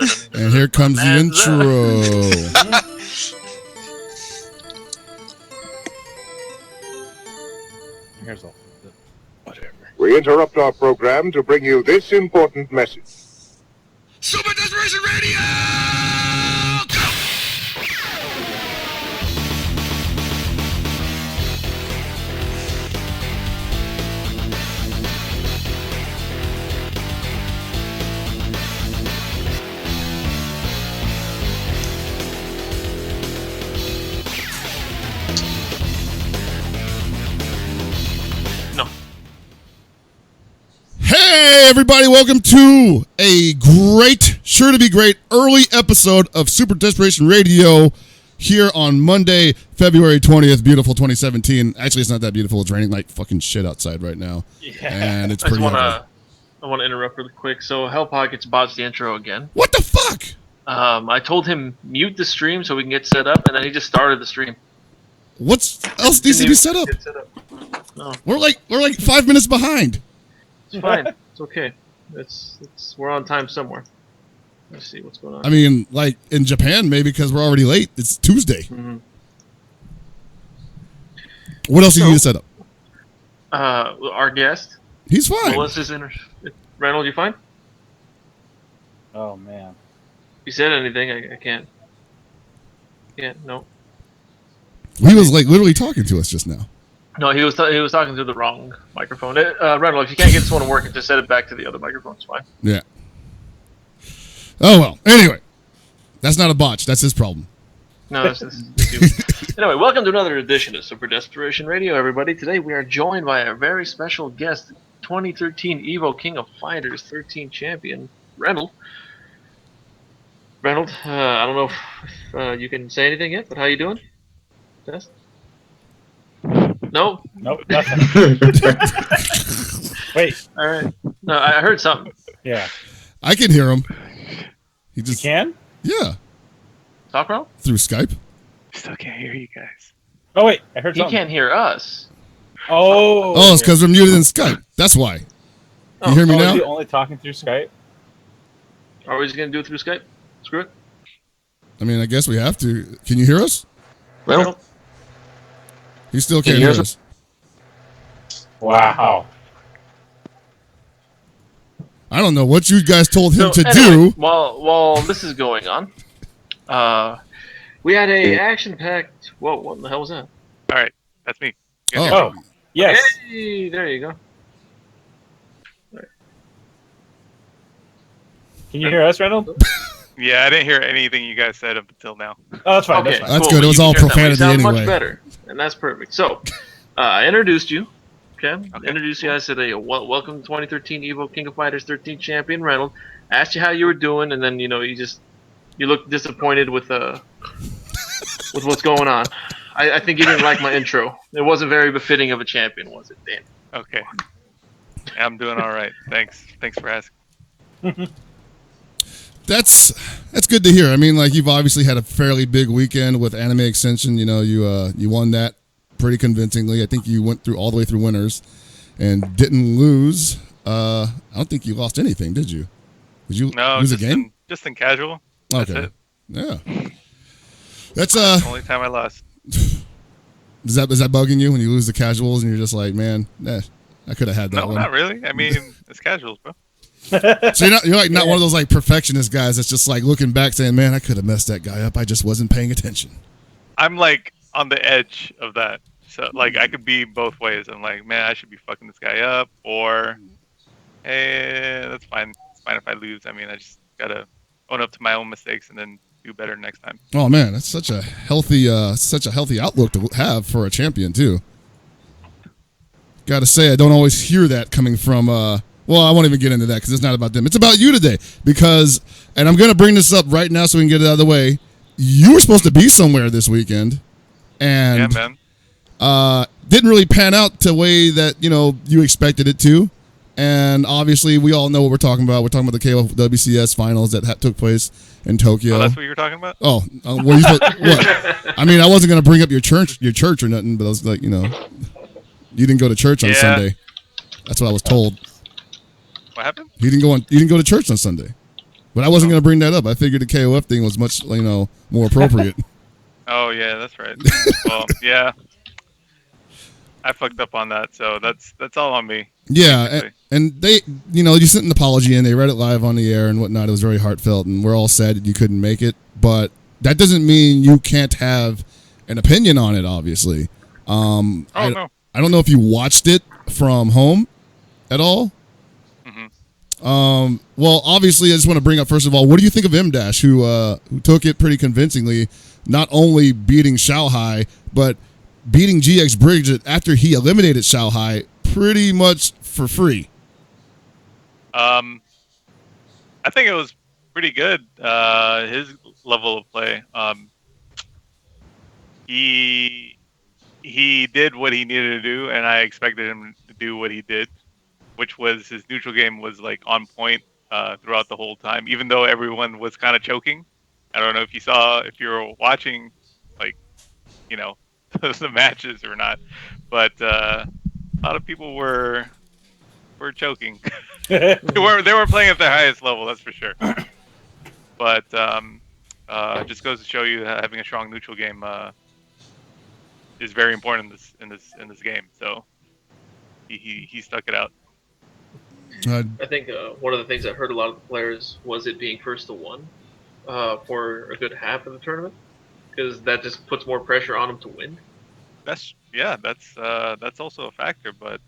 And here comes the intro. Here's all. Whatever. We interrupt our program to bring you this important message. Super Desperation Radio! Go! Hey, everybody, welcome to a great, sure to be great, early episode of Super Desperation Radio here on Monday, February 20th, beautiful 2017. Actually, it's not that beautiful. It's raining like fucking shit outside right now. Yeah. And it's pretty ugly. I want to interrupt really quick. So, Hellpockets botched the intro again. What the fuck? I told him mute the stream so we can get set up, and then he just started the stream. What else needs to be set up? No, We're like 5 minutes behind. it's fine. It's okay. We're on time somewhere. Let's see what's going on. I mean, like in Japan, maybe because we're already late. It's Tuesday. Mm-hmm. What else do you need to set up? Our guest. He's fine. Melissa's Reynold, you fine? Oh man. If you said anything, I can't. No. He was like literally talking to us just now. No, he was talking to the wrong microphone. Reynold, if you can't get this one to work, just set it back to the other microphone. It's fine. Yeah. Oh, well. Anyway, that's not a botch. That's his problem. No, that's anyway, welcome to another edition of Super Desperation Radio, everybody. Today we are joined by a very special guest, 2013 Evo King of Fighters 13 champion, Reynold. Reynold, I don't know if you can say anything yet, but how you doing? Test? No? Nope. Nothing. Wait. All right. No, I heard something. Yeah. I can hear him. He You just can? Yeah. Talk, Reynold? Through Skype. Still can't hear you guys. Oh wait, I heard He something. can't hear us. Oh. Oh, it's because we're muted in Skype. That's why. You hear me Is now? he only talking through Skype? Are we just going to do it through Skype? Screw it. I mean, I guess we have to. Can you hear us? Reynold? He still can't hear us. Wow. I don't know what you guys told him to anyway, do. While this is going on, we had a action-packed. Whoa! What the hell was that? All right, that's me. Oh. Oh. Yes. Hey, there you go. Can you hear us, Reynold? Yeah, I didn't hear anything you guys said up until now. Oh, that's fine. Okay, That's fine. That's cool. good. It You was can all hear that. profanity You sound anyway. much better, and that's perfect. So, I introduced you. Okay, introduced you. I said, "Hey, welcome to 2013 Evo King of Fighters 13 champion Reynold." Asked you how you were doing, and then you looked disappointed with what's going on. I think you didn't like my intro. It wasn't very befitting of a champion, was it, Dan? Okay. I'm doing all right. Thanks for asking. That's good to hear. I mean, like you've obviously had a fairly big weekend with Anime Extension. You know, you won that pretty convincingly. I think you went through all the way through winners and didn't lose. I don't think you lost anything, did you? Did you lose a game? Just in casual. That's Okay. it. Yeah. That's The only time I lost. Is that bugging you when you lose the casuals and you're just like, man, I could have had that No, one. not really. I mean, it's casuals, bro. So you're like not one of those like perfectionist guys that's just like looking back saying, man, I could have messed that guy up. I just wasn't paying attention. I'm like on the edge of that. So like I could be both ways. I'm like, man, I should be fucking this guy up, or hey, that's fine. It's fine if I lose. I mean, I just gotta own up to my own mistakes and then do better next time. Oh man, that's such a healthy outlook to have for a champion too. Got to say, I don't always hear that coming from. Well, I won't even get into that because it's not about them. It's about you today. Because, and I'm going to bring this up right now so we can get it out of the way. You were supposed to be somewhere this weekend, and Yeah, man. didn't really pan out the way that you expected it to. And obviously, we all know what we're talking about. We're talking about the KOF WCS finals that took place in Tokyo. Oh, that's what you were talking about? Oh, what? I mean, I wasn't going to bring up your church or nothing, but I was like, you didn't go to church on Sunday. That's what I was told. What happened? You didn't go to church on Sunday. But I wasn't going to bring that up. I figured the KOF thing was much, more appropriate. Oh yeah, that's right. Well, yeah, I fucked up on that, so that's all on me. Yeah, and they, you sent an apology in. They read it live on the air and whatnot. It was very heartfelt, and we're all sad that you couldn't make it. But that doesn't mean you can't have an opinion on it. Obviously, no. I don't know if you watched it from home at all. Well, obviously, I just want to bring up first of all, what do you think of M-Dash, who took it pretty convincingly, not only beating Shanghai, but beating GX Bridget after he eliminated Shanghai pretty much for free? I think it was pretty good. His level of play. He did what he needed to do, and I expected him to do what he did, which was his neutral game was like on point throughout the whole time, even though everyone was kind of choking. I don't know if you were watching, like, the matches or not, but a lot of people were choking. they were playing at their highest level, that's for sure. But it just goes to show you that having a strong neutral game is very important in this game. So he stuck it out. I think one of the things that hurt a lot of the players was it being first to one for a good half of the tournament, because that just puts more pressure on them to win. That's also a factor, but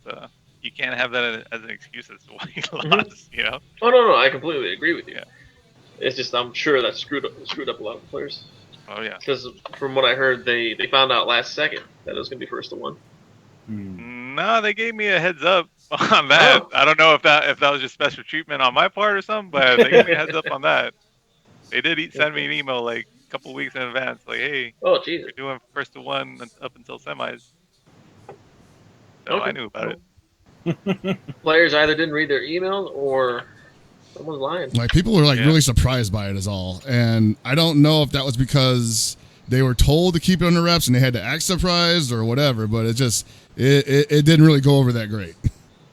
you can't have that as an excuse as to why you lost. Oh no, I completely agree with you. Yeah. It's just I'm sure that screwed up a lot of the players. Oh yeah. Because from what I heard, they found out last second that it was gonna be first to one. No, they gave me a heads up on that. I don't know if that was just special treatment on my part or something, but they gave me a heads up on that. They did send me an email like a couple weeks in advance, like, "Hey, oh Jesus, we're doing first to one up until semis." So Okay. I knew about it. Players either didn't read their emails or someone's lying. Like, people were really surprised by it is all, and I don't know if that was because they were told to keep it under wraps and they had to act surprised or whatever, but it it didn't really go over that great.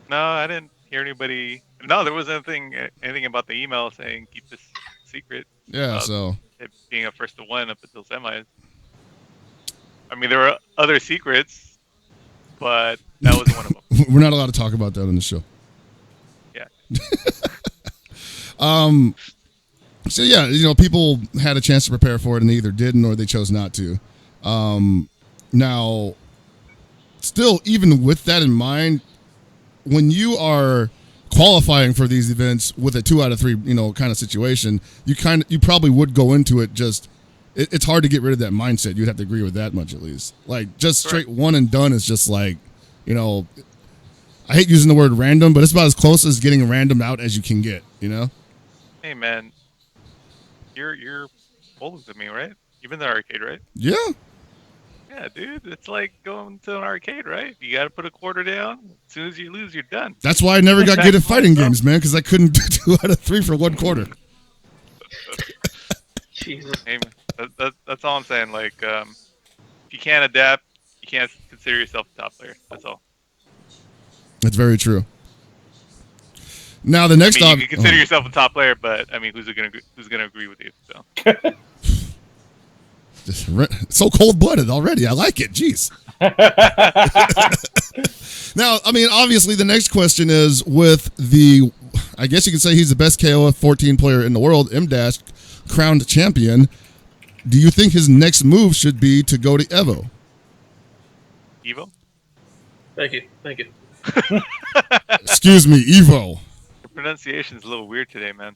No, I didn't hear anybody. No, there wasn't anything about the email saying keep this secret. Yeah, so it being a first to one up until semis. I mean, there were other secrets, but that was one of them. We're not allowed to talk about that on the show. Yeah. So yeah, people had a chance to prepare for it and they either didn't or they chose not to. Now, still, even with that in mind, when you are qualifying for these events with a 2 out of 3, kind of situation, you probably would go into it just. It's hard to get rid of that mindset. You'd have to agree with that much at least. Like, just straight one and done is just like, I hate using the word random, but it's about as close as getting random out as you can get. Hey man, you're older than me, right? You've been to the arcade, right? Yeah. Yeah, dude. It's like going to an arcade, right? You got to put a quarter down. As soon as you lose, you're done. That's why I never got good at fighting games, man, because I couldn't do 2 out of 3 for 1 quarter. Jesus. Hey, that's all I'm saying. Like, if you can't adapt, you can't consider yourself a top player. That's all. That's very true. Now the next you can consider yourself a top player, but I mean, who's gonna agree with you? So. Just so cold-blooded already. I like it. Jeez. Now, I mean, obviously, the next question is with I guess you could say he's the best KOF 14 player in the world, M-Dash, crowned champion. Do you think his next move should be to go to Evo? Evo? Thank you. Excuse me, Evo. The pronunciation's a little weird today, man.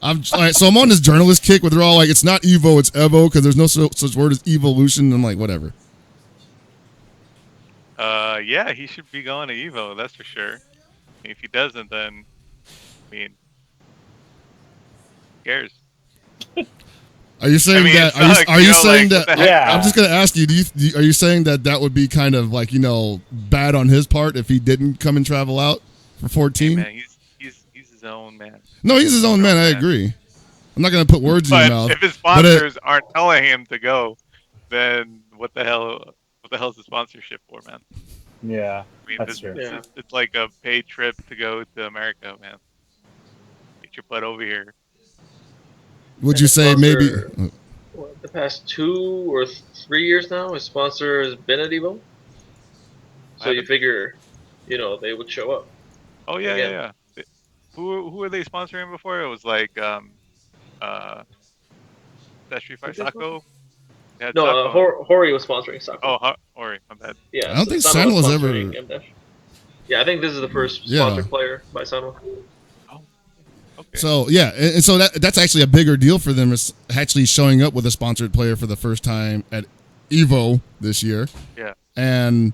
I'm on this journalist kick where they're all like, it's not Evo, it's Evo, because there's no such word as evolution. I'm like, whatever. Yeah, he should be going to Evo, that's for sure. If he doesn't, then, I mean, who cares? Are you saying that? Are you saying that? Yeah. I'm just gonna ask you. Are you saying that would be kind of like bad on his part if he didn't come and travel out for 14? Hey, man, he's his own man. No, he's his own man. I agree. I'm not gonna put words in your mouth. If his sponsors aren't telling him to go, then what the hell is the sponsorship for, man? Yeah, I mean, that's true. It's like a paid trip to go to America, man. Get your butt over here. Would you say maybe? The past 2 or 3 years now, his sponsor has been at Evo. So you figure, they would show up. Oh yeah, Again. yeah. Who were they sponsoring before? It was like that Street Fighter Sako. They had No, Sako. Hori was sponsoring Sako. Oh, Ori, my bad. Yeah, I don't think Sanwa Sanwa's sponsoring ever. M-Dash. Yeah, I think this is the first Yeah. sponsored player by Sanwa. Oh, okay. So yeah, and so that's actually a bigger deal for them, is actually showing up with a sponsored player for the first time at Evo this year. Yeah. And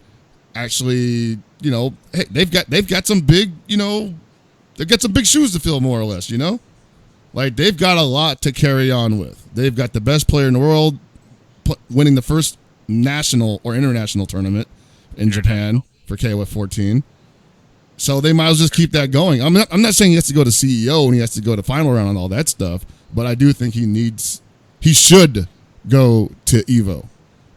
actually, hey, they've got some big, they've got some big shoes to fill, more or less, Like, they've got a lot to carry on with. They've got the best player in the world winning the first national or international tournament in Japan for KOF 14. So they might as well just keep that going. I'm not saying he has to go to CEO and he has to go to final round and all that stuff, but I do think he should go to Evo.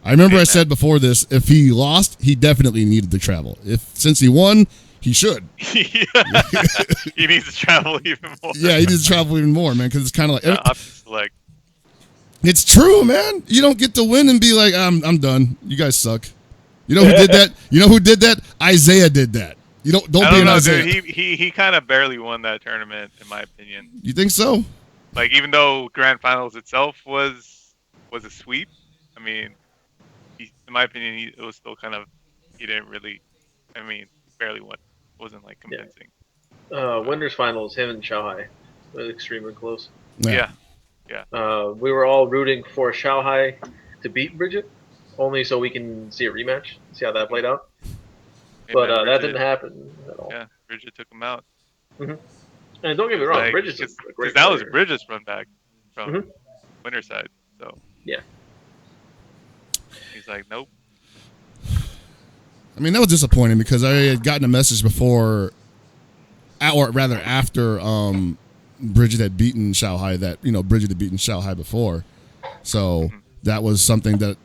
I remember I said before this, if he lost, he definitely needed to travel. Since he won, he should. He needs to travel even more. Yeah, he needs to travel even more, man, because it's kind of like, it's true, man. You don't get to win and be like, I'm done. You guys suck. You know who did that? You know who did that? Isaiah did that. You don't be an Isaiah. Dude, he kind of barely won that tournament, in my opinion. You think so? Like, even though Grand Finals itself was a sweep, I mean, in my opinion, it was still kind of, he didn't really, barely won. It wasn't like convincing. Winners finals, him and Shanghai was extremely close. Yeah. We were all rooting for Shanghai to beat Bridget, only so we can see a rematch, see how that played out. But that didn't happen at all. Yeah, Bridget took him out. Mm-hmm. And don't get me wrong, Bridget's a great player. That was Bridget's run back from winner's side. So yeah, he's like, nope. I mean, that was disappointing because I had gotten a message before, or rather after Bridget had beaten Shanghai, that, Bridget had beaten Shanghai before. So that was something that,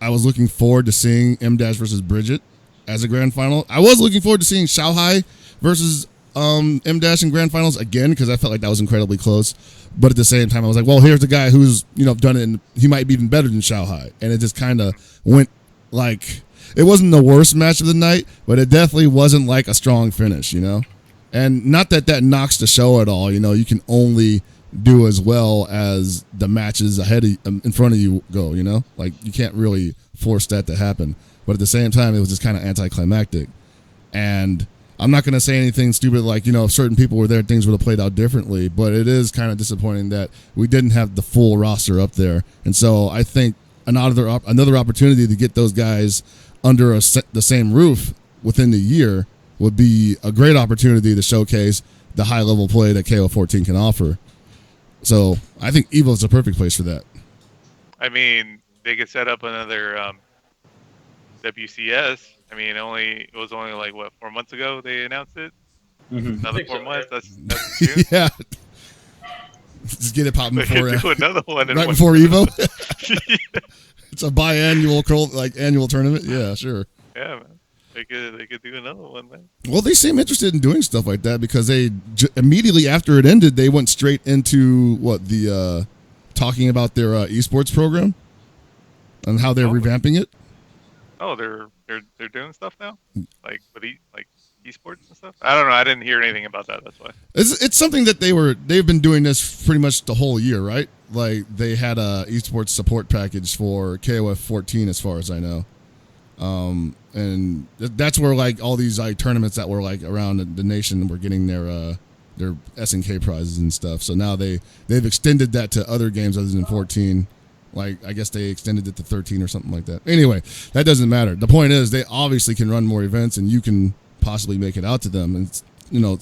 I was looking forward to seeing M-Dash versus Bridget as a grand final. I was looking forward to seeing Shanghai versus M-Dash in grand finals again, because I felt like that was incredibly close. But at the same time, I was like, well, here's the guy who's, done it, and he might be even better than Shanghai. And it just kind of went like, it wasn't the worst match of the night, but it definitely wasn't like a strong finish, And not that knocks the show at all. You can only do as well as the matches in front of you go, Like, you can't really force that to happen. But at the same time, it was just kind of anticlimactic. And I'm not going to say anything stupid like, if certain people were there, things would have played out differently. But it is kind of disappointing that we didn't have the full roster up there. And so I think another opportunity to get those guys under the same roof within the year would be a great opportunity to showcase the high-level play that KO 14 can offer. So I think Evo is the perfect place for that. I mean, they could set up another WCS. I mean, it was only like, 4 months ago they announced it? Mm-hmm. Another 4 months? Yeah. That's June? Yeah. Just get it popping before do another one right before Evo. It's a biannual annual tournament. Yeah, sure. Yeah, man. They could do another one, man. Well, they seem interested in doing stuff like that because they immediately after it ended, they went straight into talking about their esports program and how they're revamping it. Oh, they're doing stuff now, like with esports and stuff. I don't know. I didn't hear anything about that. That's why. It's something that they've been doing this pretty much the whole year, right? Like, they had a esports support package for KOF 14, as far as I know. And that's where like all these tournaments that were like around the nation were getting their SNK prizes and stuff. So now they've extended that to other games other than 14. Like, I guess they extended it to 13 or something like that. Anyway, that doesn't matter. The point is they obviously can run more events and you can possibly make it out to them. And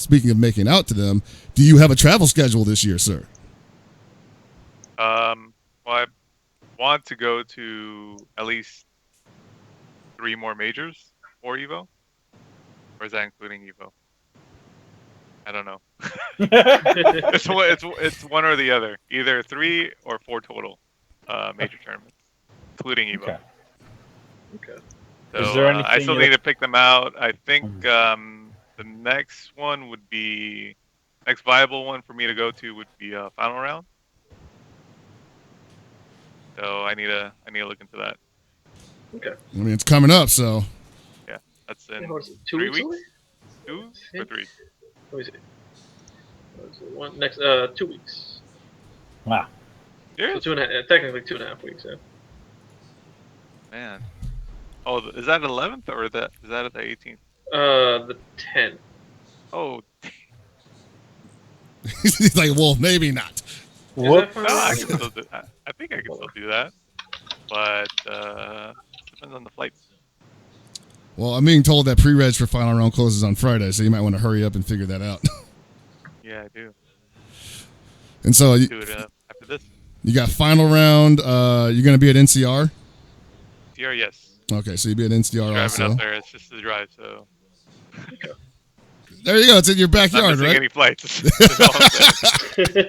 speaking of making out to them, do you have a travel schedule this year, sir? Well, I want to go to at least 3 more majors for Evo, or is that including Evo? I don't know. It's one or the other, either 3 or 4 total major tournaments, including Evo. Okay. So Is there anything I still need to pick them out. I think the next one would be next viable one for me to go to would be Final Round So I need to look into that. Okay. I mean, it's coming up, so. Yeah, that's in What is it, 2 3 weeks away? 2 or 3? Let me see. What is it, next 2 weeks. Wow. So Serious? 2.5, technically 2.5 weeks. Yeah. Man. Oh, is that 11th or is that at the 18th? The 10th. Oh, He's like, well, maybe not. What? no, I can still do. I think I can still do that, but depends on the flights. Well, I'm being told that pre-reg for final round closes on Friday, so you might want to hurry up and figure that out. Yeah, I do. And so Do it after this. you got final round. You're going to be at NCR? TR, yes. Okay, so you'll be at NCR Driving also. up there, it's just a drive, so There you go. It's in your not backyard, missing right? any flights. That's all I'm saying.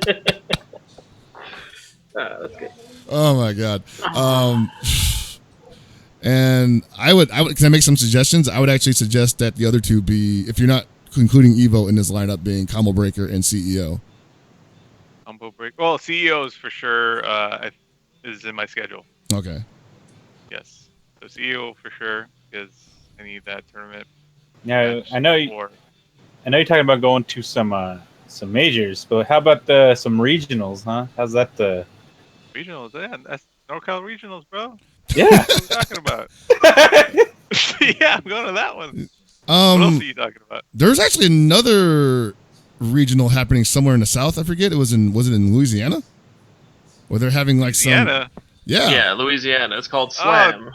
That's good. Oh my god. And I would. Can I make some suggestions? I would actually suggest that the other two be, if you're not including Evo in this lineup, being Combo Breaker and CEO. Combo break. Well, CEOs for sure is in my schedule. Okay. Yes. So CEO for sure because I need that tournament. Yeah, match I know. for- I know you're talking about going to some majors, but how about some regionals, huh? How's that? Regionals, yeah, that's NorCal Regionals, bro. Yeah. What are you talking about? Yeah, I'm going to that one. What else are you talking about? There's actually another regional happening somewhere in the South. I forget. Was it in Louisiana? Where they're having like Louisiana? some. Yeah. Yeah, Louisiana. It's called Slam.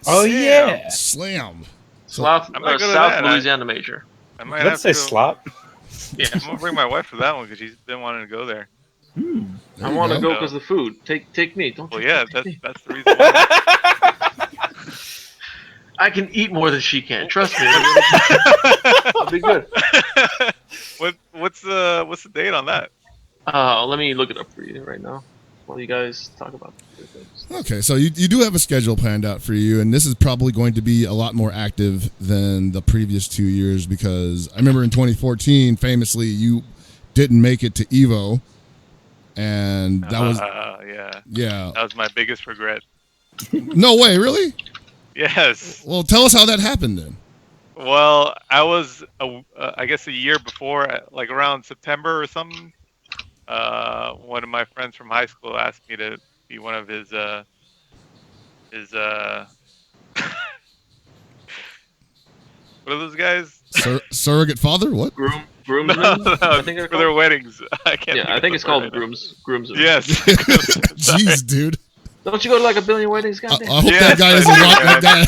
Oh yeah. Slam. South I might go to South that. Louisiana Major. I might Let's say have to go. slop. Yeah. I'm gonna bring my wife for that one because she's been wanting to go there. There I you want to go. go because of the food. Take me. Don't Well, you yeah, take me. that's the reason why. I can eat more than she can. Trust me. I'll be good. What's the date on that? Let me look it up for you right now while you guys talk about the things. Okay, so you do have a schedule planned out for you, and this is probably going to be a lot more active than the previous 2 years because I remember in 2014, famously, you didn't make it to Evo, and that was yeah. That was my biggest regret. No way, really? Yes. Well, tell us how that happened then. Well, I was I guess a year before, like around September or something. One of my friends from high school asked me to be one of his what are those guys? Surrogate father? What? Groomsmen? No, I think they're for their called. weddings. I can't. Yeah, I think it's called groomsmen. Yes. Jeez, dude. Don't you go to like a billion weddings? I Goddamn. hope Yes, that guy I isn't do, rock that man.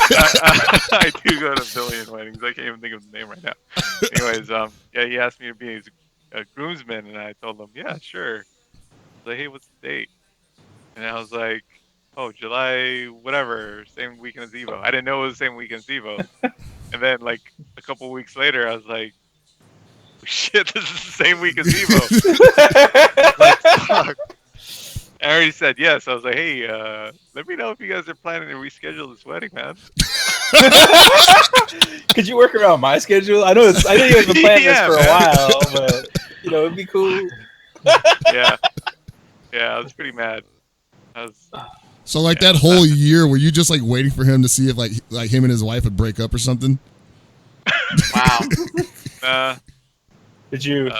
guy. I do go to a billion weddings. I can't even think of the name right now. Anyways, yeah, he asked me to be his groomsman, and I told him, yeah, sure. I was like, hey, what's the date? And I was like, oh, July, whatever, same weekend as Evo. I didn't know it was the same weekend as Evo. And then, like, a couple weeks later, I was like, shit, this is the same week as Evo. Like, fuck. I already said yes. I was like, hey, let me know if you guys are planning to reschedule this wedding, man. Could you work around my schedule? I know you guys been planning Yeah, this for man. a while, but it'd be cool. Yeah. Yeah, I was pretty mad. So like that whole year, were you just like waiting for him to see if like him and his wife would break up or something? Wow. Did you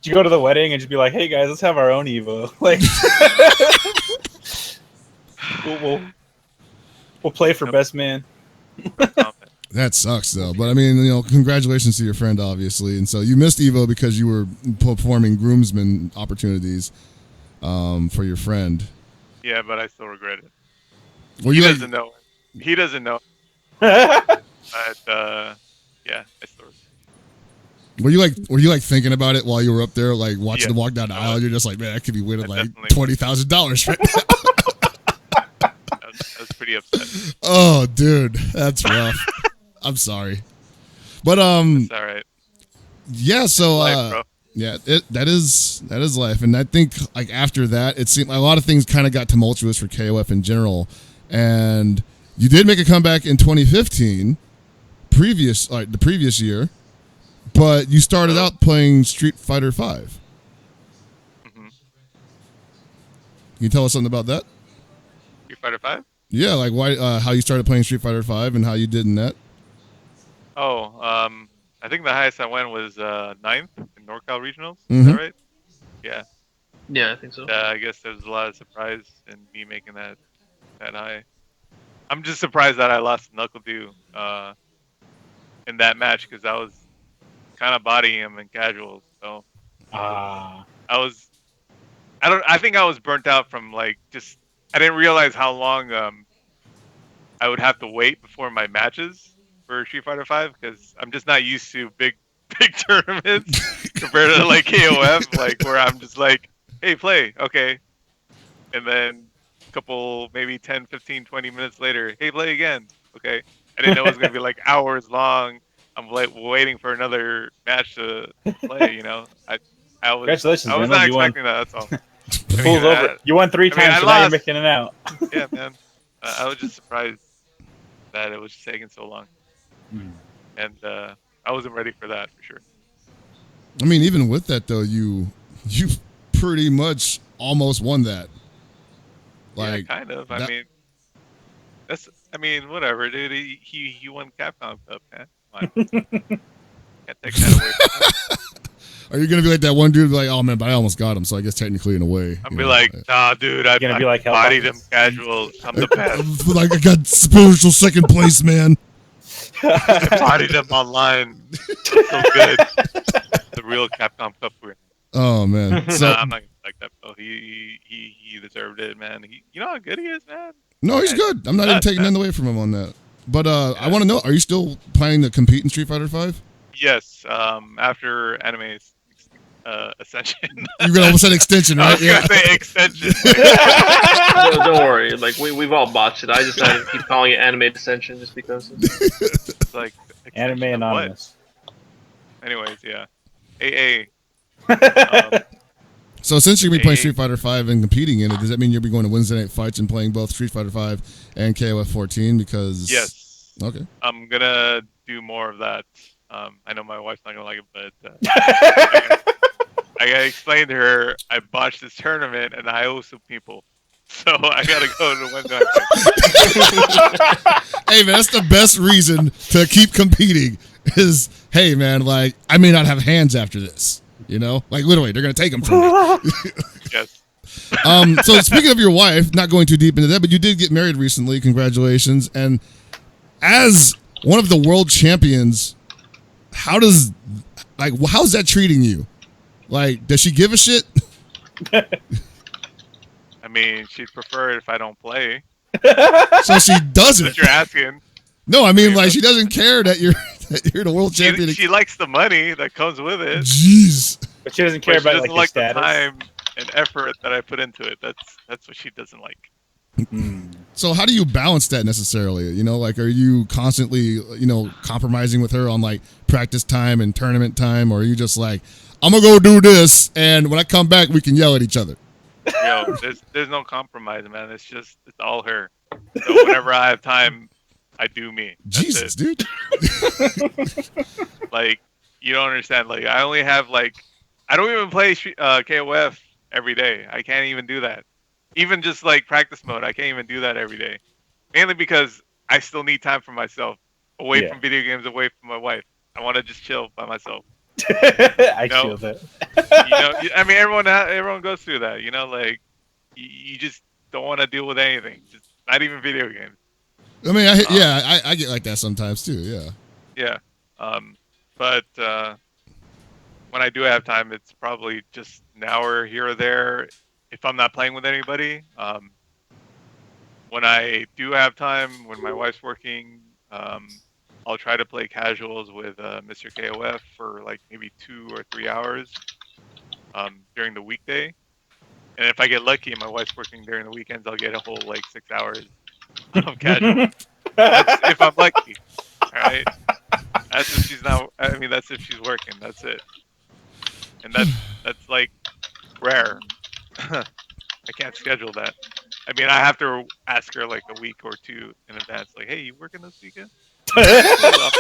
Did go to the wedding and just be like, "Hey guys, let's have our own Evo"? Like, we'll play for best man. That sucks though. But I mean, congratulations to your friend, obviously. And so you missed Evo because you were performing groomsmen opportunities for your friend. Yeah, but I still regret it. Were He you doesn't know. He doesn't know. But yeah, I still. Were you like thinking about it while you were up there, like watching Yeah. the walk down the aisle? You're just like, man, I could be winning I like definitely- $20,000 right now. I was pretty upset. Oh, dude, that's rough. I'm sorry, but It's all right. yeah. So Life, bro. yeah, that is life, and I think like after that, it seemed like a lot of things kind of got tumultuous for KOF in general, and you did make a comeback in 2015, the previous year, but you started out playing Street Fighter V. Mhm. Can you tell us something about that? Street Fighter 5? Yeah, like why? How you started playing Street Fighter 5 and how you did in that? Oh, I think the highest I went was 9th in NorCal Regionals. Is Mhm. that right? Yeah. Yeah, I think so. I guess there was a lot of surprise in me making that high. I'm just surprised that I lost to Knuckle Dew in that match because I was kind of bodying him in casuals. So I think I was burnt out from like just I didn't realize how long I would have to wait before my matches for Street Fighter 5 because I'm just not used to big tournaments compared to like KOF, like where I'm just like, hey, play, okay, and then a couple maybe 10, 15, 20 minutes later, hey, play again, okay. I didn't know it was gonna be like hours long. I'm like waiting for another match to play. You know, I was Congratulations, I was man. not You won. expecting that. That's all. Pulls over. You won 3 times, so now you're making it out. Yeah, man. I was just surprised that it was taking so long, and I wasn't ready for that for sure. I mean, even with that though, you pretty much almost won that. Like, yeah, kind of. That, I mean, whatever, dude. He won Capcom Cup, man. Come on. Can't take that away from him. Are you gonna be like that one dude? Be like, oh man, but I almost got him, so I guess technically in a way. I'll be like, nah, dude. I gonna be like bodied him casual. I'm the best. Like I got spiritual second place, man. I bodied him online. So good. The real Capcom Cup winner. Oh man. So Nah, I'm not gonna like that, bro. He deserved it, man. You know how good he is, man. no, he's good. I'm not even taking nothing away from him on that. But I want to know: are you still planning to compete in Street Fighter 5? Yes. After Anime's Ascension. You're gonna almost said extension, I right? was gonna say extension. Don't worry. Like we've all botched it. I decided to keep calling it Anime Ascension just because. It's like Anime Anonymous. Anyways, yeah. AA. So since you're gonna be playing Street Fighter 5 and competing in it, does that mean you'll be going to Wednesday night fights and playing both Street Fighter 5 and KOF 14? Because Yes. Okay. I'm gonna do more of that. I know my wife's not gonna like it, but I gotta explain to her I botched this tournament and I owe some people, so I gotta go to Wednesday night fights. Hey man, that's the best reason to keep competing. Is hey man, like I may not have hands after this. You know, like literally, they're gonna take them from me. Yes. So speaking of your wife, not going too deep into that, but you did get married recently. Congratulations! And as one of the world champions, how's that treating you? Like, does she give a shit? I mean, she'd prefer it if I don't play. So she doesn't. What you're asking? No, I mean, like she doesn't care that you're the world champion. She likes the money that comes with it. Jeez. But she doesn't care But she about doesn't like your like the status. time and effort that I put into it. That's what she doesn't like. So how do you balance that necessarily? You know, like are you constantly, compromising with her on like practice time and tournament time, or are you just like, I'm gonna go do this, and when I come back, we can yell at each other? Yo, there's no compromise, man. It's all her. So whenever I have time, I do me. That's Jesus, it. dude. Like, you don't understand. Like, I only have like, I don't even play KOF every day. I can't even do that. Even just like practice mode, I can't even do that every day. Mainly because I still need time for myself, away from video games, away from my wife. I want to just chill by myself. I feel that. I mean, everyone goes through that. Like you just don't want to deal with anything. Just not even video games. I mean, I get like that sometimes too. Yeah. Yeah. But when I do have time, it's probably just an hour here or there. If I'm not playing with anybody, when I do have time, when my wife's working, I'll try to play casuals with Mr. KOF for like maybe 2 or 3 hours during the weekday. And if I get lucky and my wife's working during the weekends, I'll get a whole like 6 hours of casual. That's if I'm lucky. All right. That's if she's not. I mean, that's if she's working. That's it. And that's like rare. I can't schedule that. I mean, I have to ask her like a week or 2 in advance. Like, hey, you working this weekend? I'll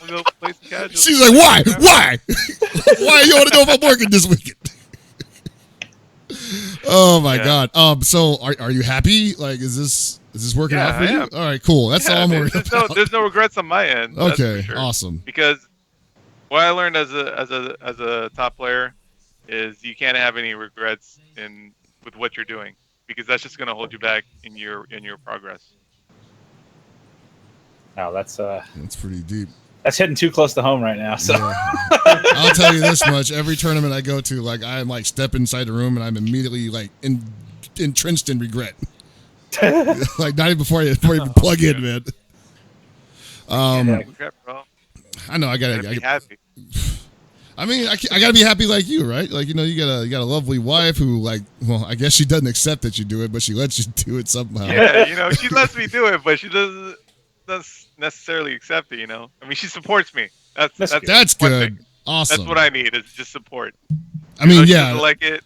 go play some casual. She's like, why? Why? Why you want to know if I'm working this weekend? Oh my Yeah. God. So are you happy? Like, is this working out for I you? am. All right, cool. That's all I'm worried about. There's no regrets on my end. That's for Okay, sure. awesome. Because what I learned as a top player is you can't have any regrets with what you're doing, because that's just gonna hold you back in your progress. Wow, that's pretty deep. that's hitting too close to home right now. So Yeah. I'll tell you this much: every tournament I go to, like I'm like step inside the room and I'm immediately like entrenched in regret. Like not even before you even plug in, man. Regret, bro. I know I Be gotta. happy. I mean, I gotta be happy like you, right? Like, you know, you got a lovely wife who, like, well, I guess she doesn't accept that you do it, but she lets you do it somehow. Yeah, you know, she lets me do it, but she doesn't necessarily accept it. You know, I mean, she supports me. That's That's one good. thing. Awesome. That's what I need, is just support. I mean, Even though she yeah. doesn't like it,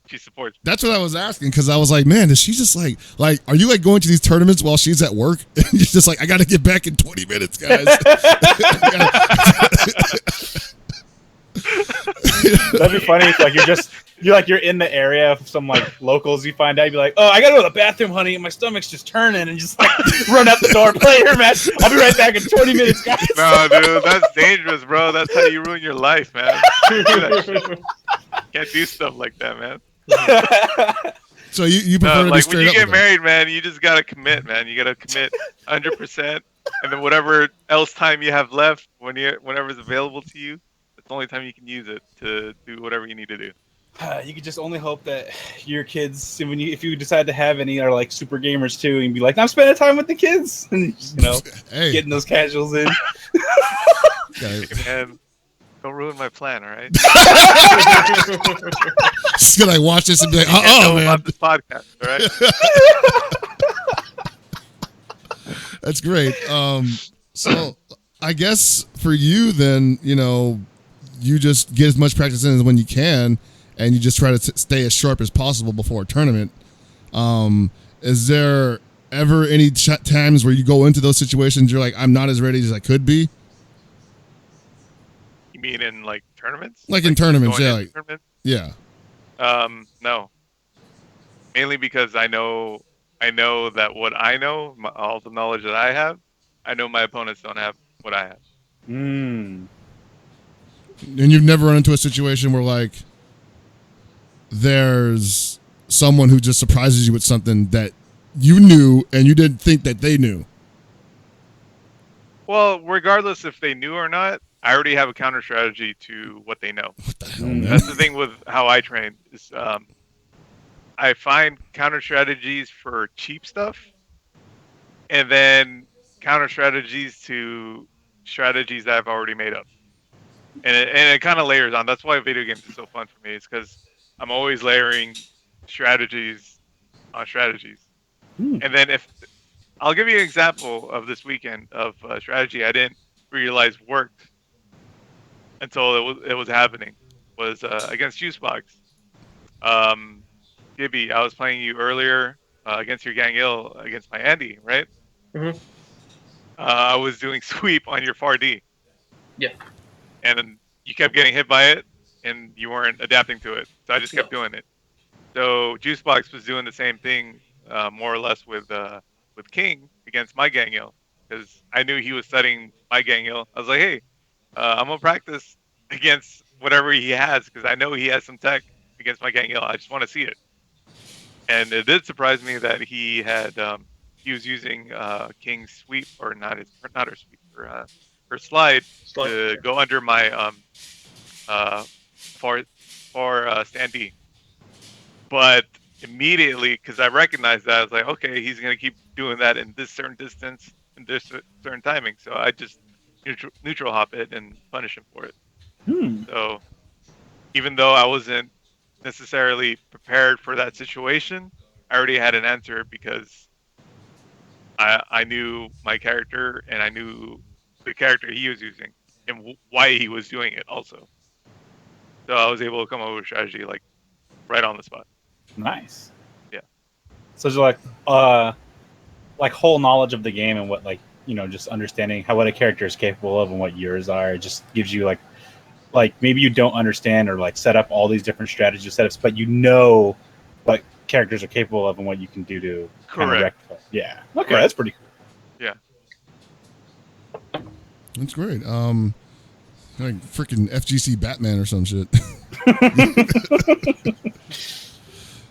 she supports me. That's what I was asking, because I was like, man, is she just like, are you like going to these tournaments while she's at work? And you're just like, I got to get back in 20 minutes, guys. that'd be funny if like you're in the area of some like locals. You find out, you'd be like, oh, I gotta go to the bathroom, honey, and my stomach's just turning, and just like run out the door, play your match. I'll be right back in 20 minutes, guys. No, dude, that's dangerous, bro. That's how you ruin your life, man. Can't do stuff like that, man. So you prefer to be like straight when you up get with her. married, man, you just gotta commit, man. You gotta commit 100%, and then whatever else time you have left, whenever's available to you, that's the only time you can use it to do whatever you need to do. You could just only hope that your kids, if you decide to have any, are like super gamers too, and be like, I'm spending time with the kids, and just, Hey. getting those casuals in. Okay. Man, don't ruin my plan, all right? She's gonna like, watch this and be like, Know oh man, about this podcast, all right? that's great. So I guess for you then, you just get as much practice in as when you can, and you just try to stay as sharp as possible before a tournament. Is there ever any times where you go into those situations you're like, I'm not as ready as I could be? You mean in like tournaments? Like in tournaments, going yeah. into tournaments? Yeah. No. Mainly because I know that what I know, all the knowledge that I have, I know my opponents don't have what I have. Mm. And you've never run into a situation where like there's someone who just surprises you with something that you knew and you didn't think that they knew. Well, regardless if they knew or not, I already have a counter strategy to what they know. What the hell, man? That's the thing with how I train. Is I find counter strategies for cheap stuff, and then counter strategies to strategies that I've already made up. And it kind of layers on. That's why video games is so fun for me. It's because I'm always layering strategies on strategies. And then I'll give you an example of this weekend of a strategy I didn't realize worked until it was happening. Was against Juicebox. Gibby, I was playing you earlier against your gang ill against my Andy, right? Mhm. I was doing sweep on your far D. Yeah. And then you kept getting hit by it, and you weren't adapting to it. So I just kept doing it. So Juicebox was doing the same thing, more or less with King against my gang ill, because I knew he was studying my gang ill. I was like, hey, I'm gonna practice against whatever he has, because I know he has some tech against my gang ill. I just want to see it. And it did surprise me that he was using King's sweep, or not her sweep, her slide to go under my far standee. But immediately, because I recognized that, I was like, okay, he's gonna keep doing that in this certain distance and this certain timing. So I just neutral hop it and punish him for it. So even though I wasn't necessarily prepared for that situation, I already had an answer, because I knew my character, and I knew the character he was using and why he was doing it also. So I was able to come up with a strategy like right on the spot. Nice. Yeah. So it's like whole knowledge of the game and what, like, just understanding what a character is capable of and what yours are. It just gives you like maybe you don't understand or like set up all these different strategy setups, but like characters are capable of and what you can do to kind of Correct. rectify. Yeah. Okay, Right. that's pretty cool. Yeah. That's great. Like freaking FGC Batman or some shit.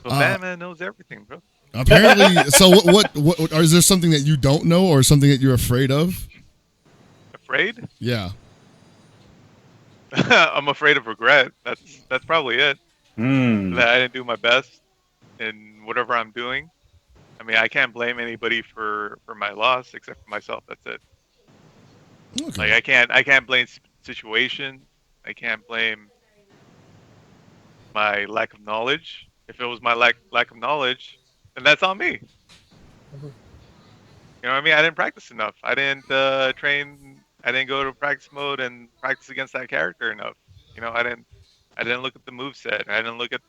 Well, Batman knows everything, bro. Apparently, so what is there something that you don't know or something that you're afraid of? Afraid? Yeah. I'm afraid of regret. That's probably it. Mm. That I didn't do my best in whatever I'm doing. I mean, I can't blame anybody for my loss except for myself. That's it. Okay. Like I can't blame situation. I can't blame my lack of knowledge. If it was my lack of knowledge, then that's on me. You know what I mean? I didn't practice enough. I didn't train. I didn't go to practice mode and practice against that character enough. You know, I didn't look at the moveset. I didn't look at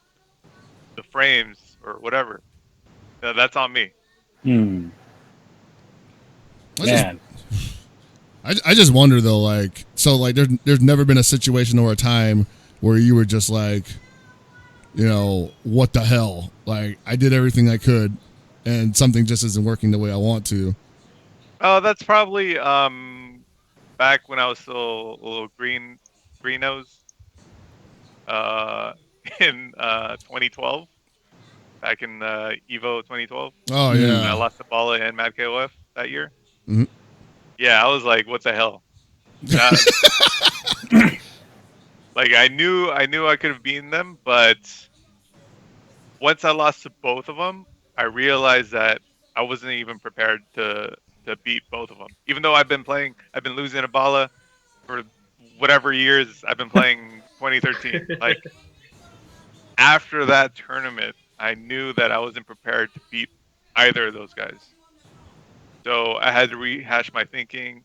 the frames or whatever. That's on me. Hmm. Man. I just wonder though, like, so like there's never been a situation or a time where you were just like, you know, what the hell? Like, I did everything I could, and something just isn't working the way I want to. Oh, that's probably back when I was still a little green nose. In 2012, back in Evo 2012. Oh I yeah. lost to Bala and Mad KOF that year. Mhm. Yeah, I was like, what the hell? Like I knew I could have beaten them, but once I lost to both of them, I realized that I wasn't even prepared to beat both of them. Even though I've been losing to Bala for whatever years I've been playing 2013. Like after that tournament, I knew that I wasn't prepared to beat either of those guys. So I had to rehash my thinking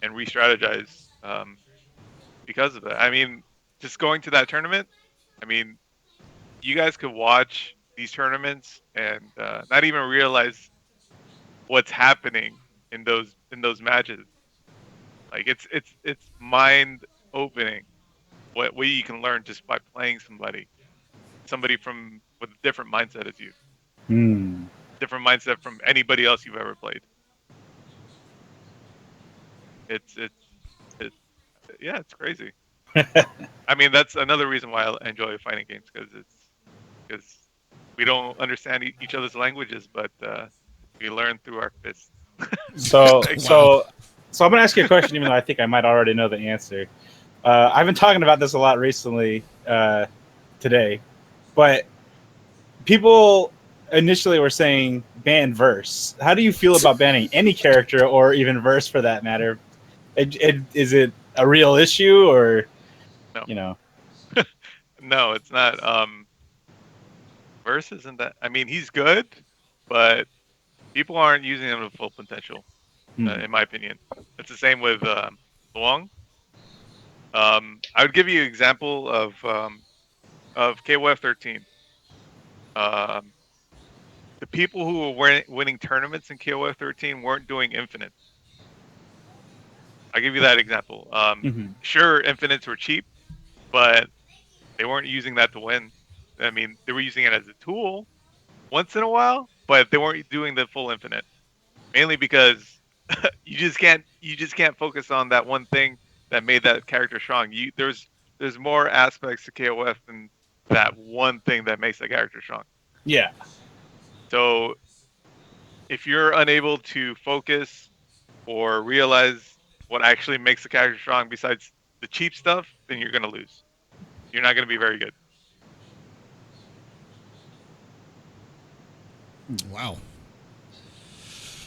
and re-strategize because of that. I mean, just going to that tournament, I mean, you guys could watch these tournaments and not even realize what's happening in those matches. Like it's mind opening what you can learn just by playing somebody from with a different mindset as you, Hmm. different mindset from anybody else you've ever played. It's yeah, it's crazy. I mean, that's another reason why I enjoy fighting games because we don't understand each other's languages, but we learn through our fists. So Like, so so I'm gonna ask you a question, even though I think I might already know the answer. I've been talking about this a lot recently today, but people initially were saying ban verse. How do you feel about banning any character or even verse for that matter? Is it a real issue or No. you know? No, it's not. Verse isn't that. I mean, he's good, but people aren't using him to full potential, in my opinion. It's the same with Luong. I would give you an example of KOF 13. The people who were winning tournaments in KOF 13 weren't doing infinite. I'll give you that example. Sure, infinites were cheap, but they weren't using that to win. I mean, they were using it as a tool once in a while, but they weren't doing the full infinite. Mainly because you just can't focus on that one thing that made that character strong. There's more aspects to KOF than that one thing that makes that character strong. Yeah. So if you're unable to focus or realize what actually makes the character strong besides the cheap stuff, then you're gonna lose. You're not gonna be very good. Wow.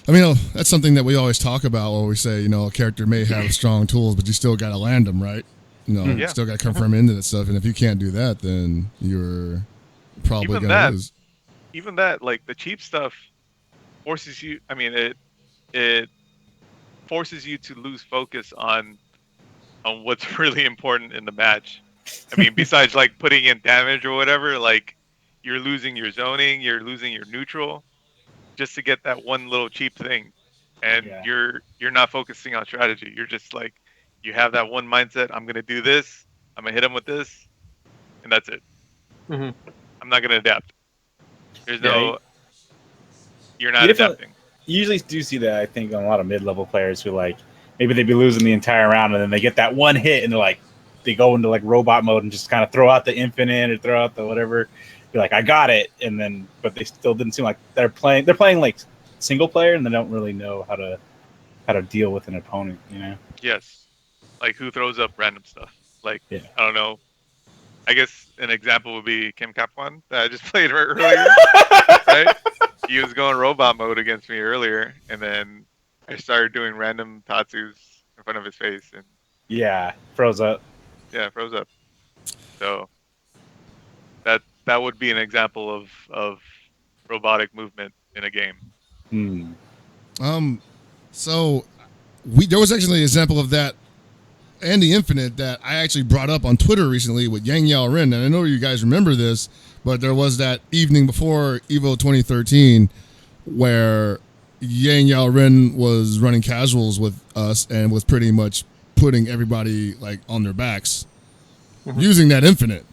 I mean, that's something that we always talk about when we say, you know, a character may have strong tools, but you still got to land them, right? You know, Yeah. still got to confirm into that stuff. And if you can't do that, then you're probably going to lose. Even that, like the cheap stuff forces you, I mean, it forces you to lose focus on what's really important in the match. I mean, besides like putting in damage or whatever, like you're losing your zoning, you're losing your neutral just to get that one little cheap thing. And you're not focusing on strategy. You're just like, you have that one mindset, I'm going to do this, I'm going to hit him with this, and that's it. Mm-hmm. I'm not going to adapt. There's Yeah, no. You're not you definitely- adapting. You usually do see that, I think, on a lot of mid-level players who like maybe they'd be losing the entire round and then they get that one hit and they're like they go into like robot mode and just kind of throw out the infinite or throw out the whatever. Be like, I got it, and then but they still didn't seem like they're playing. They're playing like single player and they don't really know how to deal with an opponent. You know? Yes. Like who throws up random stuff? Like Yeah. I don't know. I guess an example would be Kim Kapwan that I just played earlier. Right? He was going robot mode against me earlier, and then I started doing random tatsus in front of his face, and Yeah, froze up. yeah, froze up. So that would be an example of robotic movement in a game. So there was actually an example of that and the Infinite that I actually brought up on Twitter recently with Yang Yao Ren, and I know you guys remember this, but there was that evening before EVO 2013 where Yang Yao Ren was running casuals with us and was pretty much putting everybody like on their backs using that Infinite.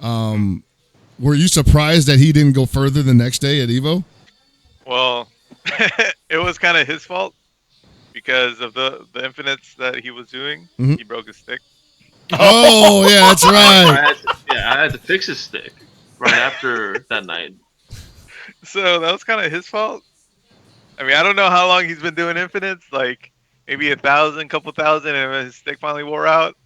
Were you surprised that he didn't go further the next day at EVO? Well, it was kind of his fault because of the infinites that he was doing. Mhm. He broke his stick. Oh, yeah, that's right. I had to fix his stick right after that night. So that was kind of his fault. I mean, I don't know how long he's been doing infinites, like maybe 1,000, couple thousand, and his stick finally wore out.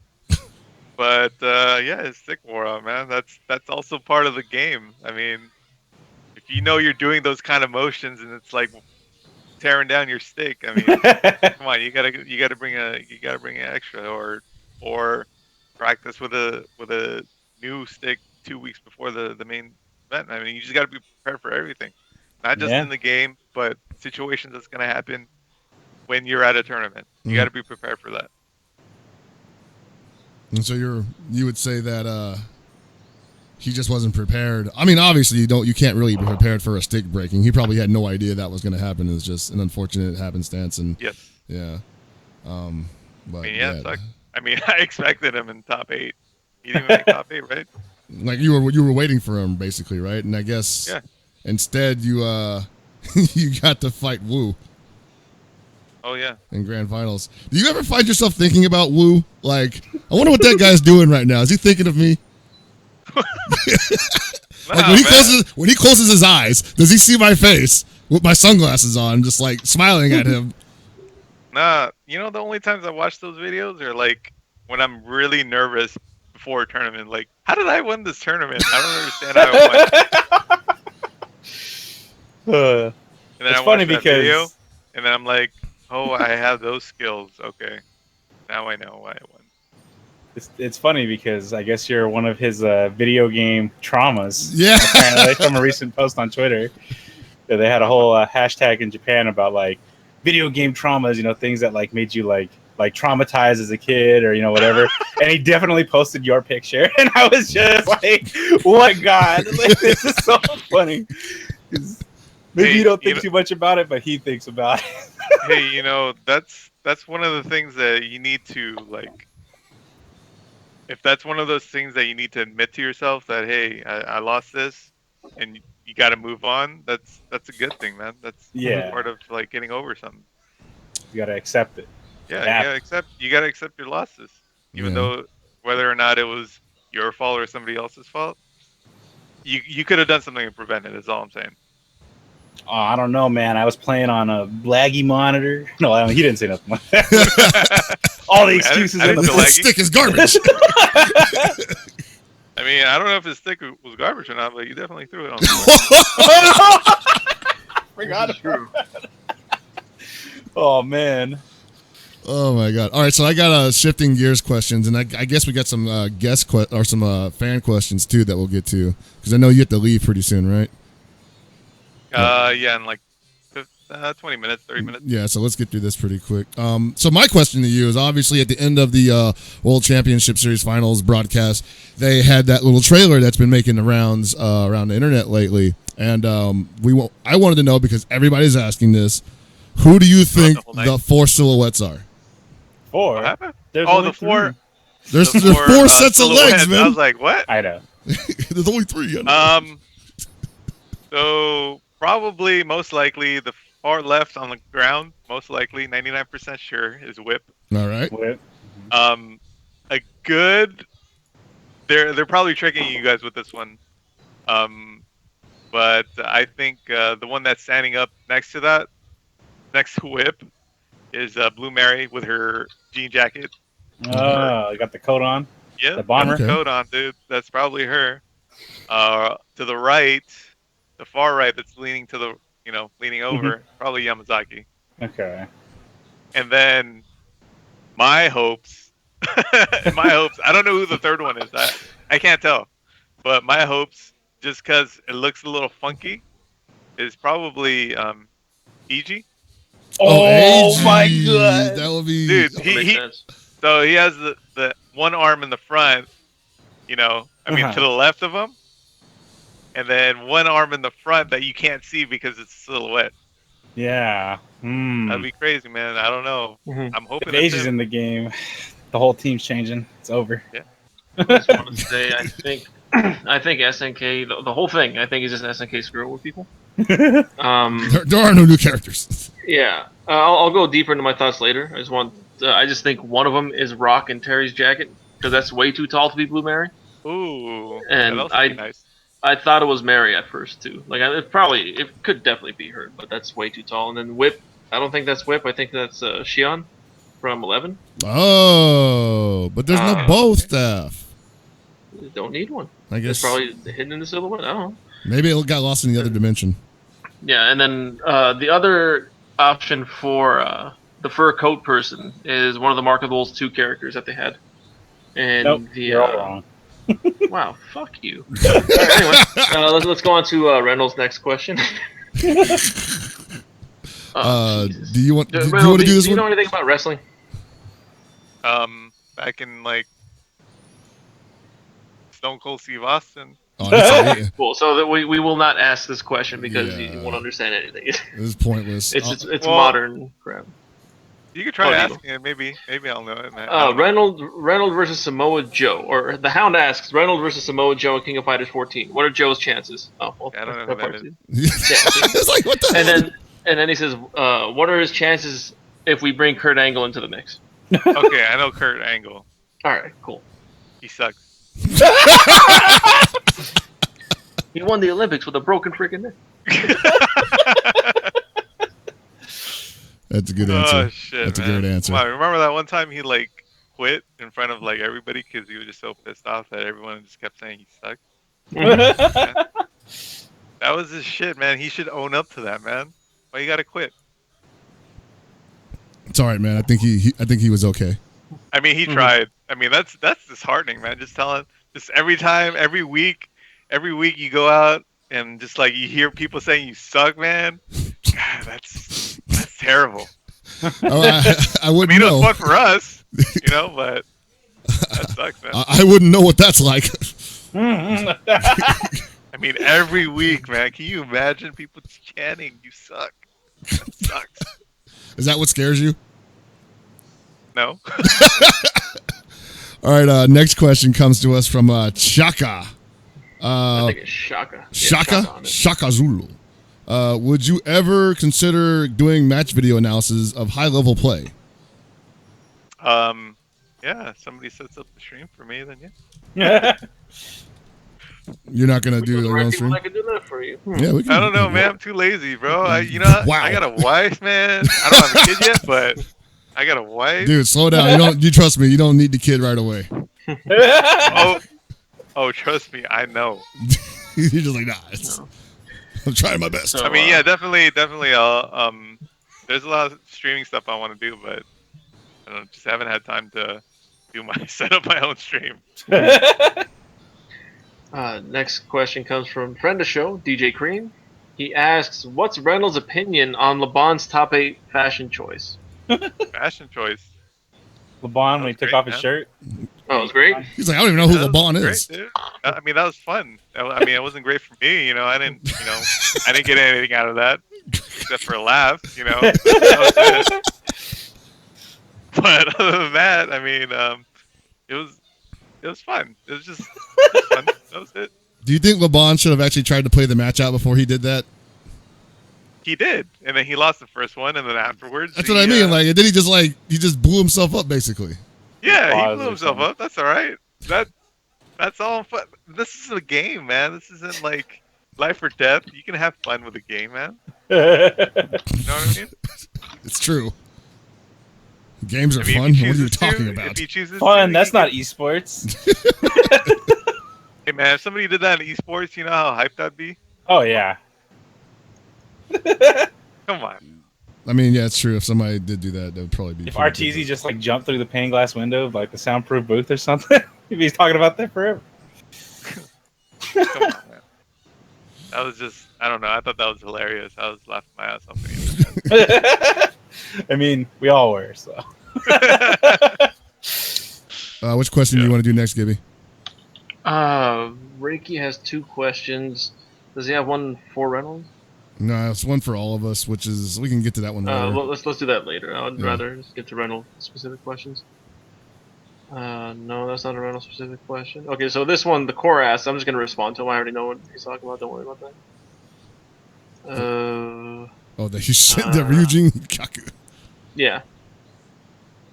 But yeah, his stick wore out, man. That's also part of the game. I mean, if you know you're doing those kind of motions and it's like tearing down your stick, I mean, come on, you gotta bring an extra or practice with a new stick 2 weeks before the main event. I mean, you just gotta be prepared for everything, not just in the game, but situations that's gonna happen when you're at a tournament. You gotta be prepared for that. And so you would say that he just wasn't prepared. I mean, obviously you can't really be prepared for a stick breaking. He probably had no idea that was going to happen. It was just an unfortunate happenstance. And Yes. yeah, but I mean, yeah, it sucked. I mean, I expected him in top 8. He didn't even make top 8, right? like you were waiting for him basically, right? And I guess instead you you got to fight Wu. Oh yeah. In grand finals. Do you ever find yourself thinking about Wu? Like, I wonder what that guy's doing right now. Is he thinking of me? Like when he closes his eyes, does he see my face with my sunglasses on, just like smiling at him? Nah, you know the only times I watch those videos are like when I'm really nervous before a tournament. Like, how did I win this tournament? I don't understand how I won. And then It's I funny watch that because video, and then I'm like, oh, I have those skills. Okay, now I know why I won. it's funny because I guess you're one of his video game traumas. Yeah. Apparently, from a recent post on Twitter, that they had a whole hashtag in Japan about like video game traumas. You know, things that like made you like traumatized as a kid or whatever. And he definitely posted your picture, and I was just like, "What God? Like, this is so funny." Maybe you don't think too much about it, but he thinks about it. Hey, that's one of the things that you need to like. If that's one of those things that you need to admit to yourself that hey, I lost this, and you got to move on. That's a good thing, man. That's part of like getting over something. You got to accept it. Yeah, you gotta accept your losses, even though whether or not it was your fault or somebody else's fault. You could have done something to prevent it. Is all I'm saying. Oh, I don't know, man. I was playing on a laggy monitor. No, he didn't say nothing like that. All the excuses in the stick is garbage. I mean, I don't know if his stick was garbage or not, but you definitely threw it on. Forgot about that. Oh man. Oh my God! All right, so I got shifting gears questions, and I guess we got some some fan questions too that we'll get to because I know you have to leave pretty soon, right? Yeah, in like 20 minutes, 30 minutes. Yeah, so let's get through this pretty quick. So my question to you is obviously at the end of the World Championship Series Finals broadcast, they had that little trailer that's been making the rounds around the internet lately, and I wanted to know because everybody's asking this: who do you think the 4 silhouettes are? 4. What happened? There's the only 4. There's 4 sets of legs, man. I was like, what? I know. There's only 3. So probably, most likely, the far left on the ground, most likely, 99% sure, is Whip. All right. Whip. A good. They're probably tricking you guys with this one. But I think the one that's standing up next to that, next to Whip, is Blue Mary with her jean jacket. Oh, you got the coat on. Yeah, The bomber. Okay. coat on, dude. That's probably her. To the right, the far right, that's leaning to the, leaning over, probably Yamazaki. Okay. And then my hopes, I don't know who the third one is. I can't tell. But my hopes, just because it looks a little funky, is probably EG. Oh AG. my god. That would be. Dude, That makes sense. so he has the one arm in the front, to the left of him, and then one arm in the front that you can't see because it's a silhouette. Yeah. That'd be crazy, man. I don't know. Mhm. I'm hoping If Age it's is him. in the game, the whole team's changing. It's over. I just want to say, I think SNK, the whole thing, I think is just SNK screwing with people. There are no new characters. Yeah, I'll go deeper into my thoughts later. I just think one of them is Rock and Terry's jacket because that's way too tall to be Blue Mary. Ooh, And that would be nice. I thought it was Mary at first too. Like it could definitely be her, but that's way too tall. And then Whip, I don't think that's Whip. I think that's Shion from 11. Oh, but there's no bow staff. Don't need one. I It's guess probably hidden in the silhouette. I don't know. maybe it got lost in the other dimension. Yeah, and then the other option for the fur coat person is one of the Markables 2 characters that they had. And Nope, the you're all wrong. wow, fuck you. All right, anyway, let's go on to Reynolds' next question. Oh, Jesus. Do you want? Do you Reynolds, want to do this do you one? know anything about wrestling? Back in Stone Cold Steve Austin. Oh, that's Cool. So that we will not ask this question because Yeah. you won't understand anything. It was pointless. It's Well, modern crap. You could try Oh, asking it. Maybe I'll know it. Man. I don't know. Reynolds versus Samoa Joe, or the Hound asks Reynolds versus Samoa Joe in King of Fighters 14. What are Joe's chances? Oh, well, I don't know that who part's that easy. it's like what the And hell? then he says, what are his chances if we bring Kurt Angle into the mix? Okay, I know Kurt Angle. All right, cool. He sucks. He won the Olympics with a broken freaking neck. That's a good answer. Oh shit, That's man. a great answer. Wow, remember that one time he quit in front of everybody because he was just so pissed off that everyone just kept saying he sucked? That was his shit, man. He should own up to that, man. Why you gotta quit? It's all right, man. I think he was okay. I mean, he tried. I mean, that's disheartening, man. Just every week you go out and just you hear people saying you suck, man. God, that's terrible. I wouldn't I mean, it know. was fun for us, but that sucks, man. I wouldn't know what that's like. I mean, every week, man. Can you imagine people chanting, "You suck"? That sucks. Is that what scares you? No. All right. Next question comes to us from Chaka. I think it's Shaka. Yeah, Shaka on it. Shaka Zulu. Would you ever consider doing match video analysis of high level play? Yeah. If somebody sets up the stream for me, then yeah. You're not gonna do The your right own people stream? that can do that for you. Hmm. Yeah, we can. I don't know, man. I'm too lazy, bro. Wow. I got a wife, man. I don't have a kid yet, but I got a wife. Dude, slow down. You trust me. You don't need the kid right away. Oh, trust me, I know. You're just like, nah. I'm trying my best. So, I mean, yeah, definitely. I'll, there's a lot of streaming stuff I want to do, but I don't just haven't had time to set up my own stream. Next question comes from friend of show, DJ Cream. He asks, what's Reynolds' opinion on LeBron's top 8 fashion choice? Fashion choice. LeBron when he took great, off his man. shirt. Oh, it was great. He's like, I don't even know who That was LeBron great, is. dude. I mean, that was fun. I mean, it wasn't great for me, I didn't, I didn't get anything out of that except for a laugh, That was it. But other than that, I mean, it was fun. It was just fun. That was it. Do you think LeBron should have actually tried to play the match out before he did that? He did, and then he lost the first one, and then afterwards. That's what I mean. Like, and then he just blew himself up, basically. Yeah, he blew himself up. That's all right. That's all fun. This is a game, man. This isn't like life or death. You can have fun with a game, man. You know what I mean? It's true. Games are fun. What are you talking about? Fun? That's not esports. Hey, man, if somebody did that in esports, you know how hyped that'd be? Oh, yeah. Come on. I mean, yeah, it's true. If somebody did do that, that would probably be. If RTZ just like jumped through the pane glass window of like the soundproof booth or something, he'd be talking about that forever. Come on, man. That was just, I don't know. I thought that was hilarious. I was laughing my ass off. I mean, we all were, so. Which question do you want to do next, Gibby? Reiki has 2 questions. Does he have one for Reynolds? No, it's one for all of us, which is we can get to that one later. Well, let's do that later. I would rather just get to Reynolds specific questions. No, that's not a Reynolds specific question. Okay, so this one, the core asks. I'm just gonna respond to him. I already know what he's talking about. Don't worry about that. That you sent the Ryujin Kaku. Yeah.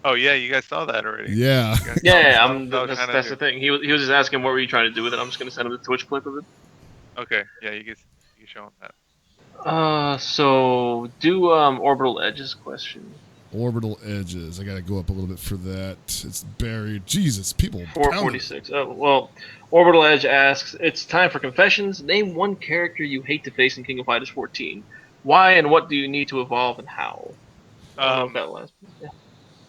Oh yeah, you guys saw that already. Yeah. Yeah. That's the thing. He was just asking what were you trying to do with it. I'm just gonna send him the Twitch clip of it. Okay. Yeah, you can show him that. So do orbital edges question. Orbital edges. I gotta go up a little bit for that. It's buried. Jesus, people. 446. Well, orbital edge asks. It's time for confessions. Name one character you hate to face in King of Fighters 14. Why and what do you need to evolve and how? That last. Yeah.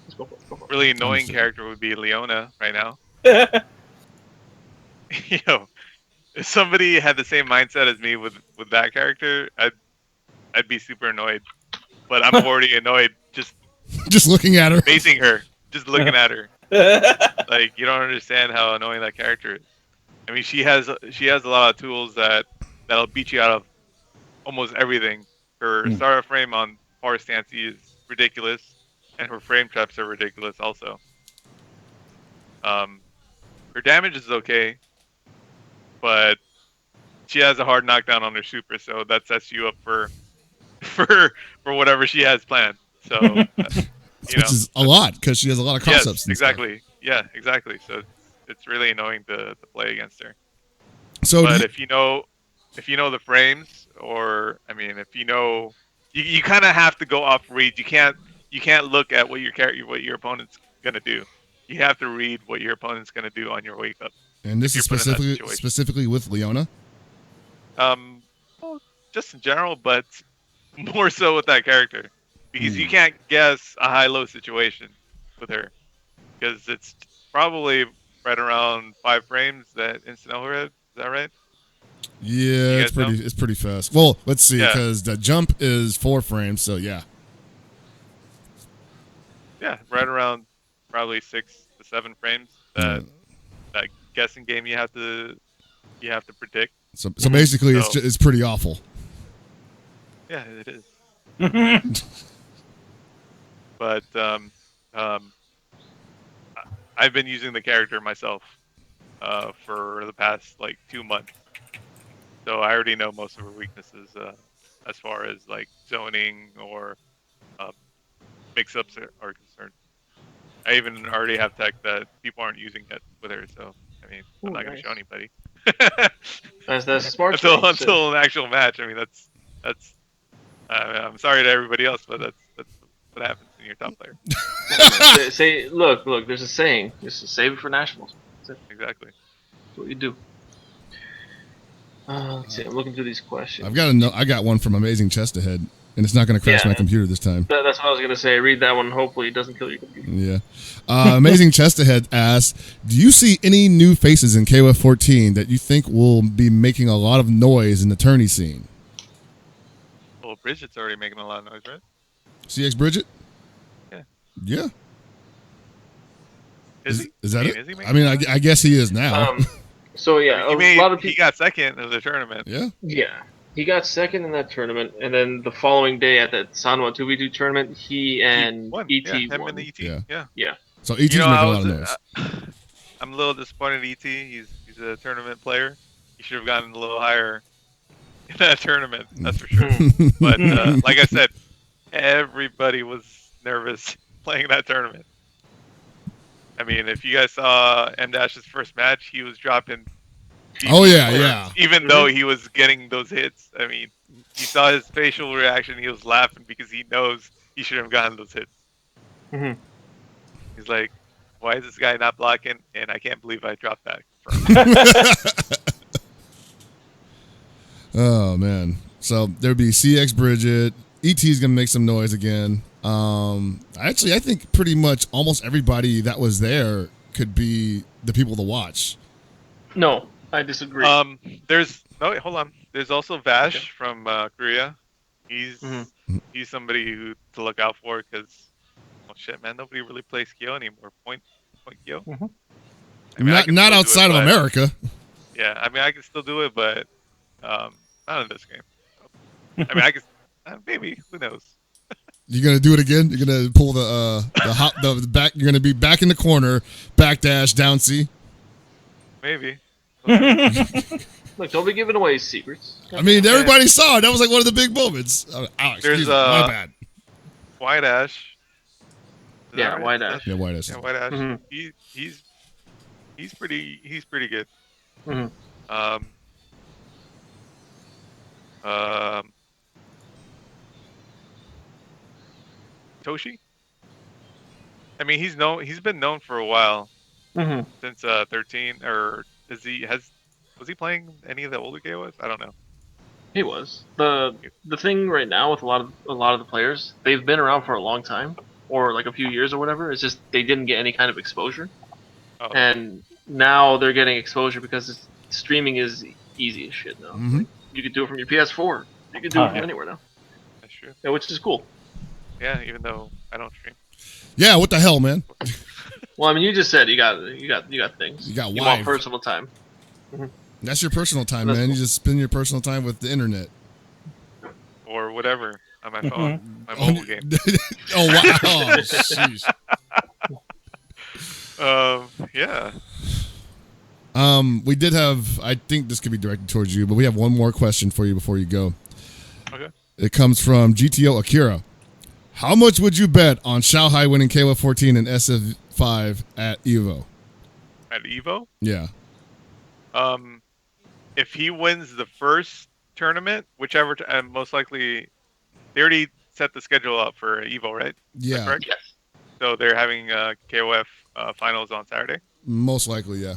Let's go for it. Really annoying character would be Leona right now. Yo, if somebody had the same mindset as me with that character, I'd be super annoyed. But I'm already annoyed just looking at her, facing her, just looking at her. Like, you don't understand how annoying that character is. I mean, she has a lot of tools that'll beat you out of almost everything. Her starter frame on power stance is ridiculous, and her frame traps are ridiculous also. Her damage is okay, but she has a hard knockdown on her super, so that sets you up for whatever she has planned. So, which is a lot because she has a lot of cross-ups. Yes, exactly. Yeah, exactly. So it's really annoying to play against her. So, but if you know the frames, or I mean, if you know, you kind of have to go off read. You can't look at what your opponent's gonna do. You have to read what your opponent's gonna do on your wake up. And this is specifically with Leona. Well, just in general, but more so with that character, because you can't guess a high-low situation with her, because it's probably right around 5 frames that instant overhead. Is that right? Yeah, it's pretty fast. Well, let's see, because the jump is 4 frames, so yeah. Yeah, right around probably 6 to 7 frames. That guessing game you have to predict. So basically, it's pretty awful. Yeah, it is. But I've been using the character myself for the past 2 months, so I already know most of her weaknesses as far as zoning or mix-ups are concerned. I even already have tech that people aren't using yet with her, so I mean, I'm not going to show anybody. That's smart. Until an actual match. I mean, that's. I'm sorry to everybody else, but that's what happens when you're a top player. Look. There's a saying. Just save it for nationals. That's it. Exactly. That's what you do. Let's see. I'm looking through these questions. I got one from Amazing Chest Ahead, and it's not going to crash my computer this time. That's what I was going to say. Read that one. Hopefully, it doesn't kill your computer. Yeah. Amazing Chest Ahead asks, do you see any new faces in KOF 14 that you think will be making a lot of noise in the tourney scene? Well, Bridget's already making a lot of noise, right? CX Bridget? Yeah. Is that it? I mean, I guess he is now. So yeah, a lot of people. He got second in the tournament. Yeah. Yeah, he got second in that tournament, and then the following day at that Sanwa 2v2 tournament, he and ET him won. and the ET. Yeah. So ET's making a lot of noise. I'm a little disappointed in ET. He's a tournament player. you should have gotten a little higher in that tournament. That's for sure. But like I said, everybody was nervous playing that tournament. I mean, if you guys saw M-Dash's first match, he was dropping. Oh yeah. Even though he was getting those hits, I mean, you saw his facial reaction. He was laughing because he knows he should have gotten those hits. Mhm. He's like, "Why is this guy not blocking?" And I can't believe I dropped that. Oh man. So there'd be CX Bridget. ET's gonna make some noise again. Actually, I think pretty much almost everybody that was there could be the people to watch. No, I disagree. Wait, hold on. There's also Vash from Korea. He's somebody to look out for because, oh shit, man, nobody really plays Kyo anymore. Point Kyo. Mhm. I mean, Not outside of America. Yeah, I mean, I can still do it, but not in this game. I mean, I can maybe. Who knows? You're gonna do it again. You're gonna pull the back. You're gonna be back in the corner, backdash, down C. Maybe. Look, don't be giving away secrets. I mean, everybody saw it. That was like one of the big moments. Excuse me, my bad. White Ash. Yeah, White Ash. Yeah, White Ash. Yeah, White Ash. Mhm. He's pretty good. Mhm. Toshi. I mean, he's been known for a while, since 13, or was he playing any of the older KOF? I don't know. He was. The thing right now with a lot of the players, they've been around for a long time, or like a few years or whatever. It's just they didn't get any kind of exposure, and now they're getting exposure because streaming is easy as shit now. Mm-hmm. Like, you can do it from your PS4. You can do it from anywhere now. That's true. Yeah, which is cool. Yeah, even though I don't stream. Yeah, what the hell, man? Well, I mean, you just said you got things. You got You wife. want personal time. That's your personal time, That's man. cool. You just spend your personal time with the internet. Or whatever on my phone, my Oh, mobile game. Oh wow! Oh, jeez. Yeah. We did have. I think this could be directed towards you, but we have one more question for you before you go. Okay. It comes from GTO Akira. How much would you bet on Shanghai winning KOF 14 and SF5 at Evo? At Evo? Yeah. If he wins the first tournament, whichever, most likely, they already set the schedule up for Evo, right? Is that Yeah. correct? Yes. So they're having KOF finals on Saturday. Most likely, yeah.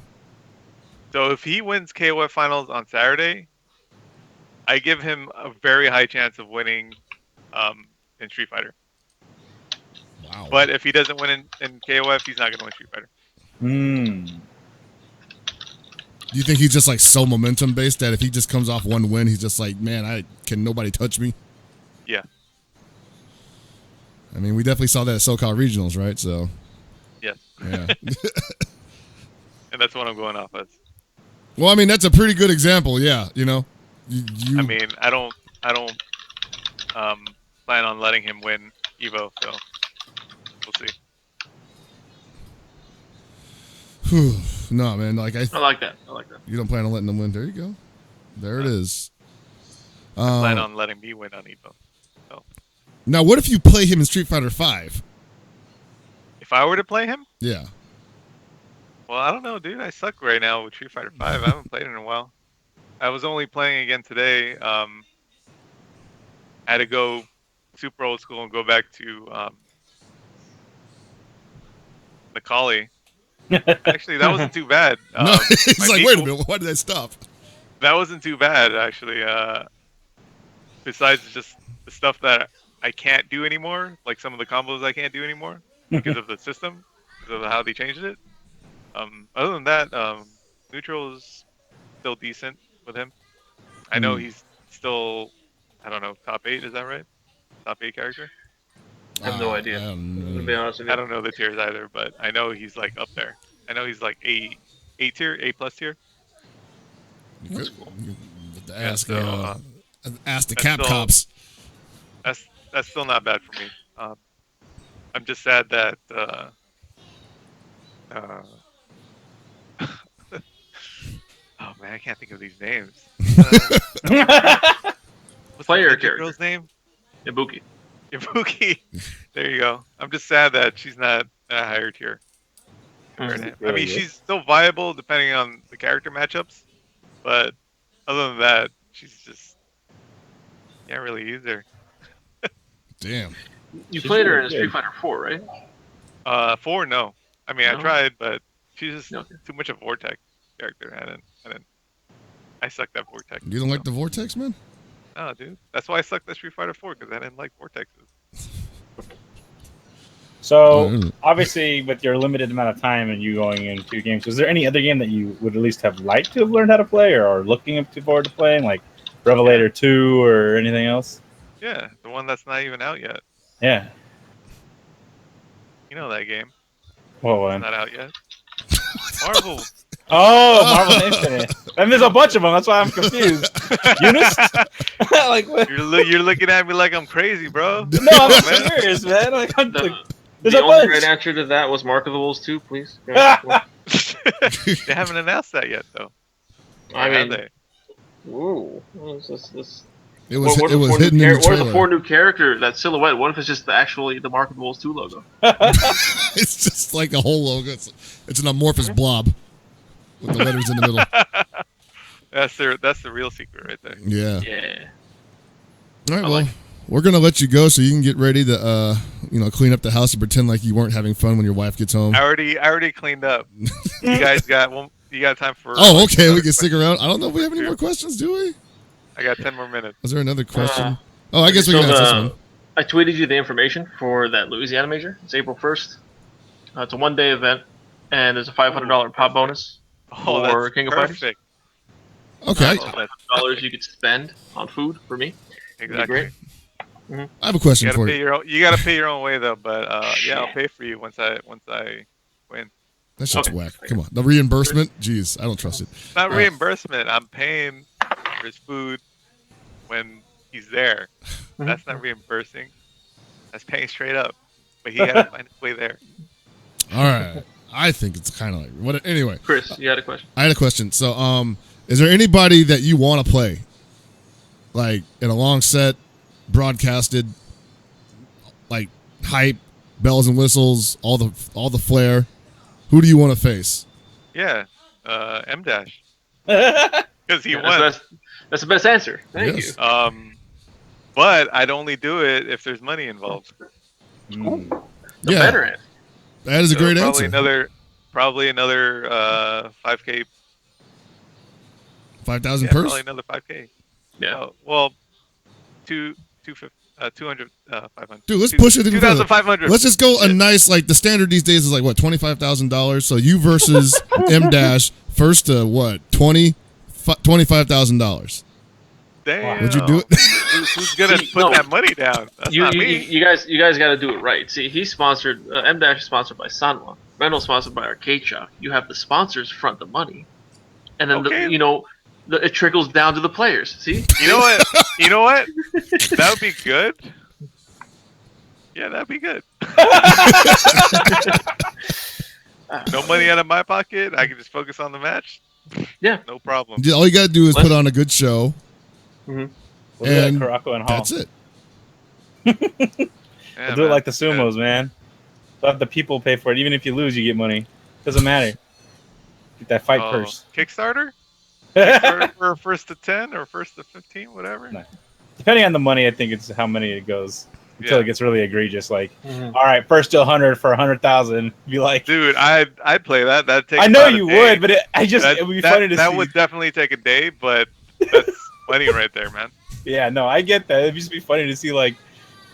So if he wins KOF finals on Saturday, I give him a very high chance of winning in Street Fighter. Wow. But if he doesn't win in KOF, he's not going to win Street Fighter. Do you think he's just like so momentum based that if he just comes off one win, he's just like, man, can nobody touch me? Yeah. I mean, we definitely saw that at SoCal Regionals, right? So. Yes. Yeah. And that's what I'm going off as. Well, I mean, that's a pretty good example. Yeah, you know. I mean, I don't plan on letting him win Evo, so we'll see. No, man. Like I like that. You don't plan on letting them win. There you go. There it is. I plan on letting me win on Evo. So. Now, what if you play him in Street Fighter 5? If I were to play him? Yeah. Well, I don't know, dude. I suck right now with Street Fighter 5. I haven't played it in a while. I was only playing again today. I had to go super old school and go back to Macaulay. Actually, that wasn't too bad. No, he's like, wait a minute. Why did I stop? That wasn't too bad, actually. Besides just the stuff that I can't do anymore, like some of the combos I can't do anymore because of the system, because of how they changed it. Other than that, neutral is still decent with him. I know he's still, I don't know, top 8, is that right? Top 8 character? I have no idea. I don't know. To be honest with you. I don't know the tiers either, but I know he's like up there. I know he's like A tier, A plus tier. That's cool. Ask so, the Cap still, Cops. That's still not bad for me. I'm just sad that oh man, I can't think of these names. What's Player the character. girl's name? Ibuki. Ibuki. There you go. I'm just sad that she's not a higher tier. I mean, she's still viable depending on the character matchups, but other than that, she's just can't really use her. Damn. You She's played her really in Street good. Fighter 4, right? 4, no. I mean, No? I tried, but she's just Okay. too much a Vortex character. I sucked at Vortex. You don't like the Vortex, man? No, dude. That's why I sucked at Street Fighter 4 because I didn't like Vortexes. So obviously, with your limited amount of time and you going into games, was there any other game that you would at least have liked to have learned how to play, or are looking forward to playing, like Revelator 2 or anything else? Yeah, the one that's not even out yet. Yeah. You know that game. What It's one? not out yet. Marvel. Oh, Marvel Infinite. And there's a bunch of them. That's why I'm confused. Eunice? Like, what? You're looking at me like I'm crazy, bro. No, I'm serious, man. Like, there's The a only bunch. right answer to that was Mark of the Wolves 2, please. They haven't announced that yet, though. I Or have mean, they? ooh. It was What it was if hidden in the What if the trailer. 4 new character, that silhouette, what if it's just actually the Mark of the Wolves 2 logo? It's just like a whole logo. It's an amorphous blob with the letters in the middle. That's the real secret right there. Yeah. Yeah. All right. I Well, like we're gonna let you go so you can get ready to clean up the house and pretend like you weren't having fun when your wife gets home. I already cleaned up. You guys got one. You got time for? Oh, okay. We another can stick question? around. I don't know if we have any more questions, do we? I got 10 more minutes. Was there another question? Oh, I guess we So can answer this one. I tweeted you the information for that Louisiana major. It's April 1st. It's a one-day event, and there's a $500 pop bonus Oh, for that's King of Fighters. perfect. Okay. $500 you could spend on food for me. Exactly. great. I have a question You gotta for pay you. your own. You gotta pay your own way though. But yeah, I'll pay for you once I win. That shit's Okay. whack. Come on. The reimbursement? Jeez, I don't trust it. It's not reimbursement. I'm paying for his food when he's there. That's not reimbursing. That's paying straight up. But he had to find his way there. All right. I think it's kind of like what. Anyway, Chris, you had a question? I had a question. So, is there anybody that you want to play, like in a long set, broadcasted, like hype, bells and whistles, all the flair? Who do you want to face? Yeah, M Dash, because he won. That's the best answer. Thank Yes. you. But I'd only do it if there's money involved. The Yeah. better answer. That is a So great probably answer. Probably another 5K. 5,000 Yeah, purse. probably another 5K. Yeah. Well, 200, 500. Dude, let's push it even further. 2,500. Let's just go a nice, like the standard these days is like what, $25,000. So you versus M Dash first to what, $25,000. Damn. Would you do it? Who's gonna See, put no. that money down? That's not me. You guys got to do it right. See, he's sponsored. M Dash is sponsored by Sanwa. Reynolds sponsored by Arcade Shock. You have the sponsors front the money, and then Okay. it trickles down to the players. See, You know what? You know what? That would be good. Yeah, that'd be good. No money out of my pocket. I can just focus on the match. Yeah. No problem. All you gotta do is put on a good show, We'll do it and like Kurako and Hall. that's it. Yeah, We'll do it man. like the sumos, man. Let the people pay for it. Even if you lose, you get money. Doesn't matter. Get that fight Oh, purse. Kickstarter? Kickstarter for first to 10 or first to 15, whatever. No. Depending on the money, I think it's how many it goes until Yeah. it gets really egregious. Like, all right, first to 100 for 100,000. Be like, Dude, I'd play that. That'd take I know about a you day. would, but it would be funny to that see. would definitely take a day, but that's money right there, man. Yeah, no, I get that. It'd just be funny to see, like,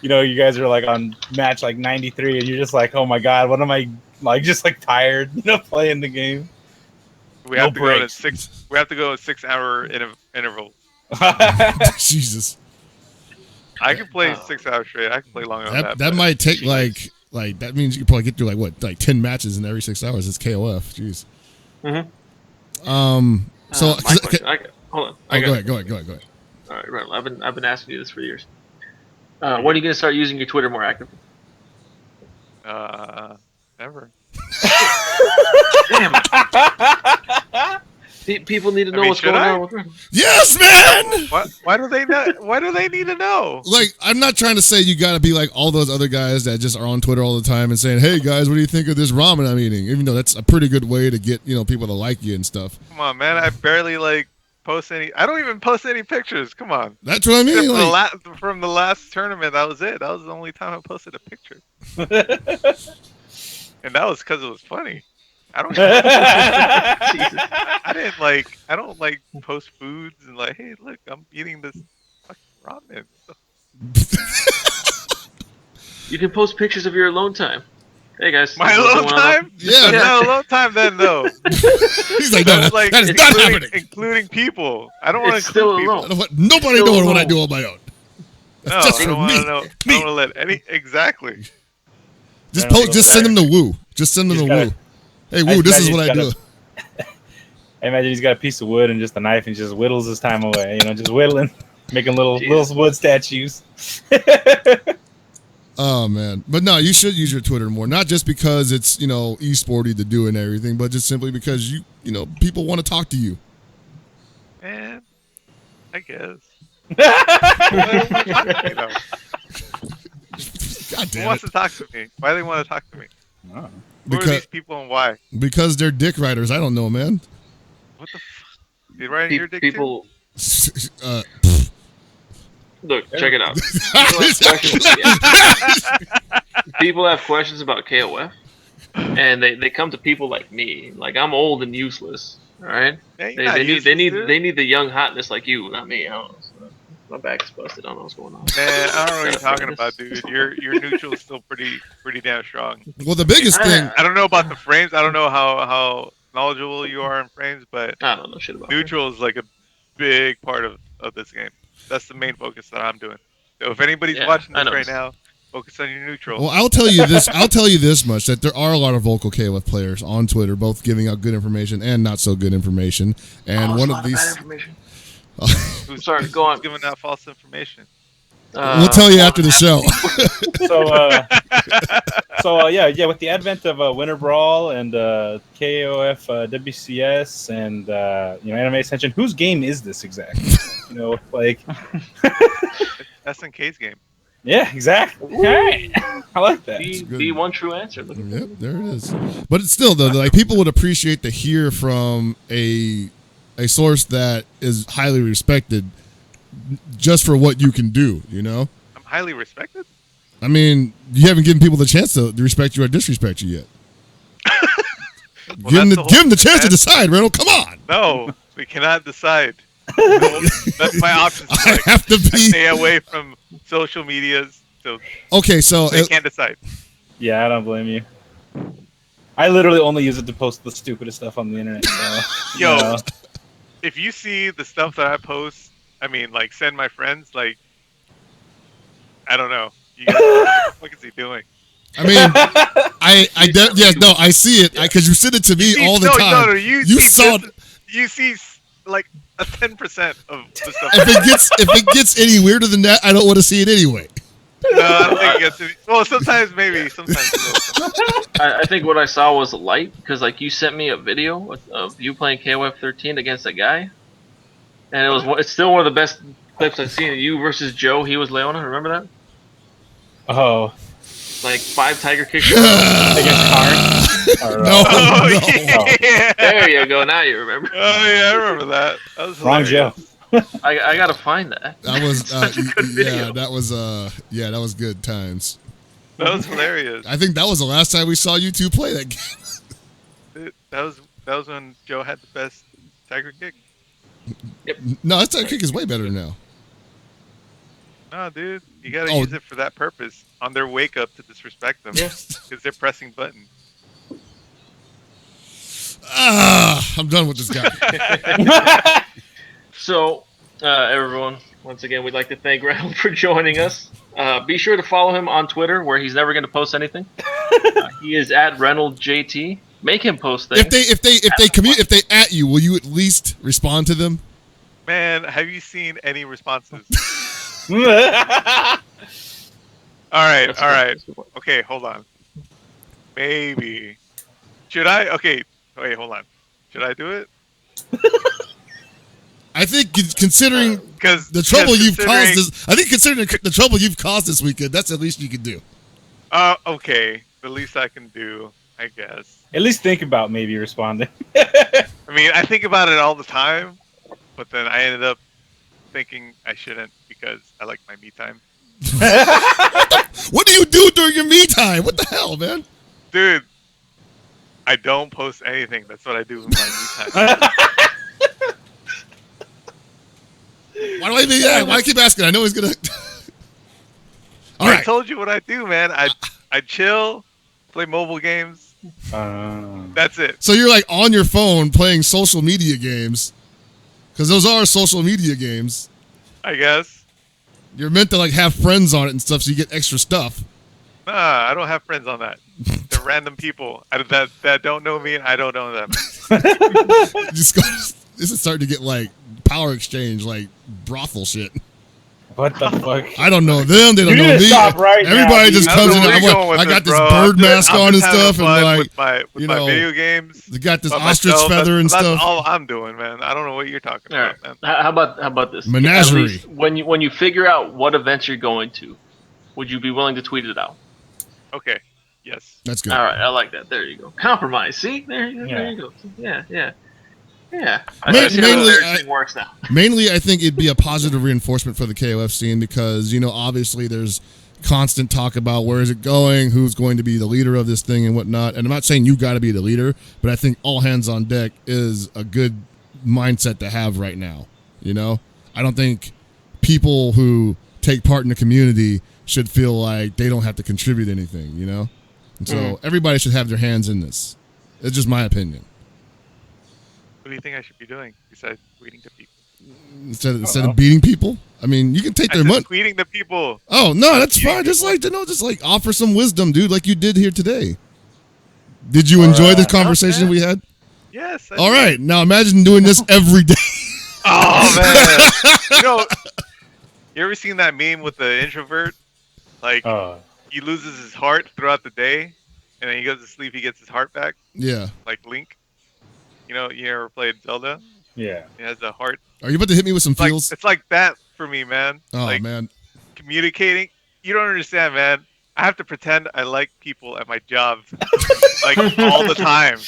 you guys are like on match like 93, and you're just like, oh my god, what am I like? Just like tired, playing the game. We No have to go in breaks. 6. We have to go in 6-hour intervals. Jesus, I can play 6 hours straight. I can play longer than that. that but- might take like that means you could probably get through like 10 matches in every 6 hours. It's KOF. Jeez. So my question. Hold on. oh, go ahead. All right, Reynolds. I've been asking you this for years. When are you going to start using your Twitter more actively? Never. Damn it. People need to know mean, what's should going I? on with Reynolds. Yes, man. Why do they not? Why do they need to know? Like, I'm not trying to say you got to be like all those other guys that just are on Twitter all the time and saying, "Hey guys, what do you think of this ramen I'm eating?" Even though that's a pretty good way to get people to like you and stuff. Come on, man. I barely post any. I don't even post any pictures. Come on. That's what I mean. Except Like, from the last tournament, that was it. That was the only time I posted a picture, and that was because it was funny. I don't. I don't post foods and hey, look, I'm eating this fucking ramen. You can post pictures of your alone time. Hey guys. My alone time? Yeah. No alone time then though. he's like, no, that is not happening. Including people. I don't want to still include alone. I don't want nobody Still knowing what I alone. do on my own. No, That's just I don't for want me. to know. I don't want to let any exactly. Just I don't think just so. send them the woo. Just send them the He's woo. gotta- Hey woo, this is imagine what I he's do. I imagine he's got a piece of wood and just a knife and just whittles his time away. Just whittling, making little wood statues. Oh man, but no, you should use your Twitter more. Not just because it's e-sporty to do and everything, but just simply because people want to talk to you. Man, I guess. God Who damn wants it! to talk to me? Why do they want to talk to me? Who are Because these people and why? because they're dick writers. I don't know, man. What the fuck? You writing your dick too? People, uh, look, check it out. People have questions about KOF, and they come to people like me. Like, I'm old and useless. All right. Yeah, you're They not need useless, dude. the young hotness like you, not me. I don't know. So my back's busted. I don't know what's going on. Man, I don't know what you're talking about, dude. Your neutral is still pretty damn strong. well, the biggest thing. I don't know about the frames. I don't know how knowledgeable you are in frames, but I don't know shit about neutral is like a big part of this game. That's the main focus that I'm doing. So if anybody's Yeah, watching I this know. right now, focus on your neutral. Well, I'll tell you this. I'll tell you this much: that there are a lot of vocal KOF players on Twitter, both giving out good information and not so good information. And one of these. bad information. Who's sorry, go on. giving out false information? We'll tell you after the show. Yeah. With the advent of Winter Brawl and KOF WCS and Anime Ascension, whose game is this exactly? SNK's game. Yeah, exactly. All right. I like that. Be one true answer. Look at Yep, there it is. But it's still though, like people would appreciate to hear from a source that is highly respected, just for what you can do. I'm highly respected. I mean, you haven't given people the chance to respect you or disrespect you yet. Well, give that's them the chance to man. decide, Randall. Come on. No, we cannot decide. That's my option. I have to be. Stay away from social medias. So Okay, so they can't decide. Yeah, I don't blame you. I literally only use it to post the stupidest stuff on the internet. So, Yo, if you see the stuff that I post, I mean, send my friends, I don't know. You guys, what the fuck is he doing? I mean, I see it because you send it to me all the time. No, you saw. You see, a 10% of the stuff. If it gets any weirder than that, I don't want to see it anyway. No, I don't think it gets any. Well, sometimes maybe. Sometimes it will. I think what I saw was light because you sent me a video of you playing KOF 13 against a guy, and it's still one of the best clips I've seen. You versus Joe. He was Leona. Remember that? Oh. 5 tiger kicks Against Karn? No, Yeah. There you go. Now you remember. Oh yeah, I remember that. That was Wrong hilarious. Joe. I gotta find that. that was Such a good video. that was good times. That was hilarious. I think that was the last time we saw you two play that game. That was when Joe had the best tiger kick. No, that tiger kick is way better now. No, dude, you gotta Oh. use it for that purpose. On their wake up to disrespect them, because they're pressing buttons. I'm done with this guy. So, everyone, once again, we'd like to thank Randall for joining us. Be sure to follow him on Twitter, where he's never going to post anything. He is at ReynoldJT. Make him post things. If they at you, will you at least respond to them? Man, have you seen any responses? Oh, All right. That's a good point. Okay, hold on. Maybe. Should I? Okay, wait, hold on. Should I do it? I think considering Because the trouble you've caused the trouble you've caused this weekend, that's the least you can do. Okay. The least I can do, I guess. At least think about maybe responding. I mean, I think about it all the time, but then I ended up thinking I shouldn't because I like my me time. What do you do during your me time? What the hell, man? Dude, I don't post anything. That's what I do with my me time. Why do I do that? Why I keep asking? I know he's gonna. All I right. told you what I do, man. I chill, play mobile games. That's it. So you're like on your phone playing social media games, because those are social media games. I guess. You're meant to like have friends on it and stuff, so you get extra stuff. Nah, I don't have friends on that. They're random people that don't know me and I don't know them. This is starting to get like power exchange, like brothel shit. What the fuck? I don't know them. They don't You know need to me. stop right now, Everybody dude. just I don't comes know in. where you're going with I got this, this bro. bird mask I'm on and just having stuff, and fun like with you my know, video games. they got this by ostrich myself. feather and That's stuff. all I'm doing, man. I don't know what you're talking All about, right. man. How about this? Menagerie. At least when you figure out what events you're going to, would you be willing to tweet it out? Okay. Yes. That's good. All right, I like that. There you go. Compromise. See, there you go. Yeah. I see how Mainly, everything works now. Mainly, I think it'd be a positive reinforcement for the KOF scene because, you know, obviously there's constant talk about where is it going, who's going to be the leader of this thing and whatnot. And I'm not saying you got to be the leader, but I think all hands on deck is a good mindset to have right now. You know, I don't think people who take part in the community should feel like they don't have to contribute anything, you know? And so everybody should have their hands in this. It's just my opinion. What do you think I should be doing besides tweeting to people? Instead of beating people, I mean, you can take their money. Tweeting to people. Oh no, that's fine. Just like offer some wisdom, dude, like you did here today. Did you enjoy the conversation we had? Yes. All right, now imagine doing this every day. Oh man. You know, you ever seen that meme with the introvert? Like he loses his heart throughout the day, and then he goes to sleep. He gets his heart back. Yeah. Like Link. You know, you ever played Zelda? Yeah. He has a heart. Are you about to hit me with some feels? It's like that for me, man. Oh like, man. Communicating. You don't understand, man. I have to pretend I like people at my job, like all the time.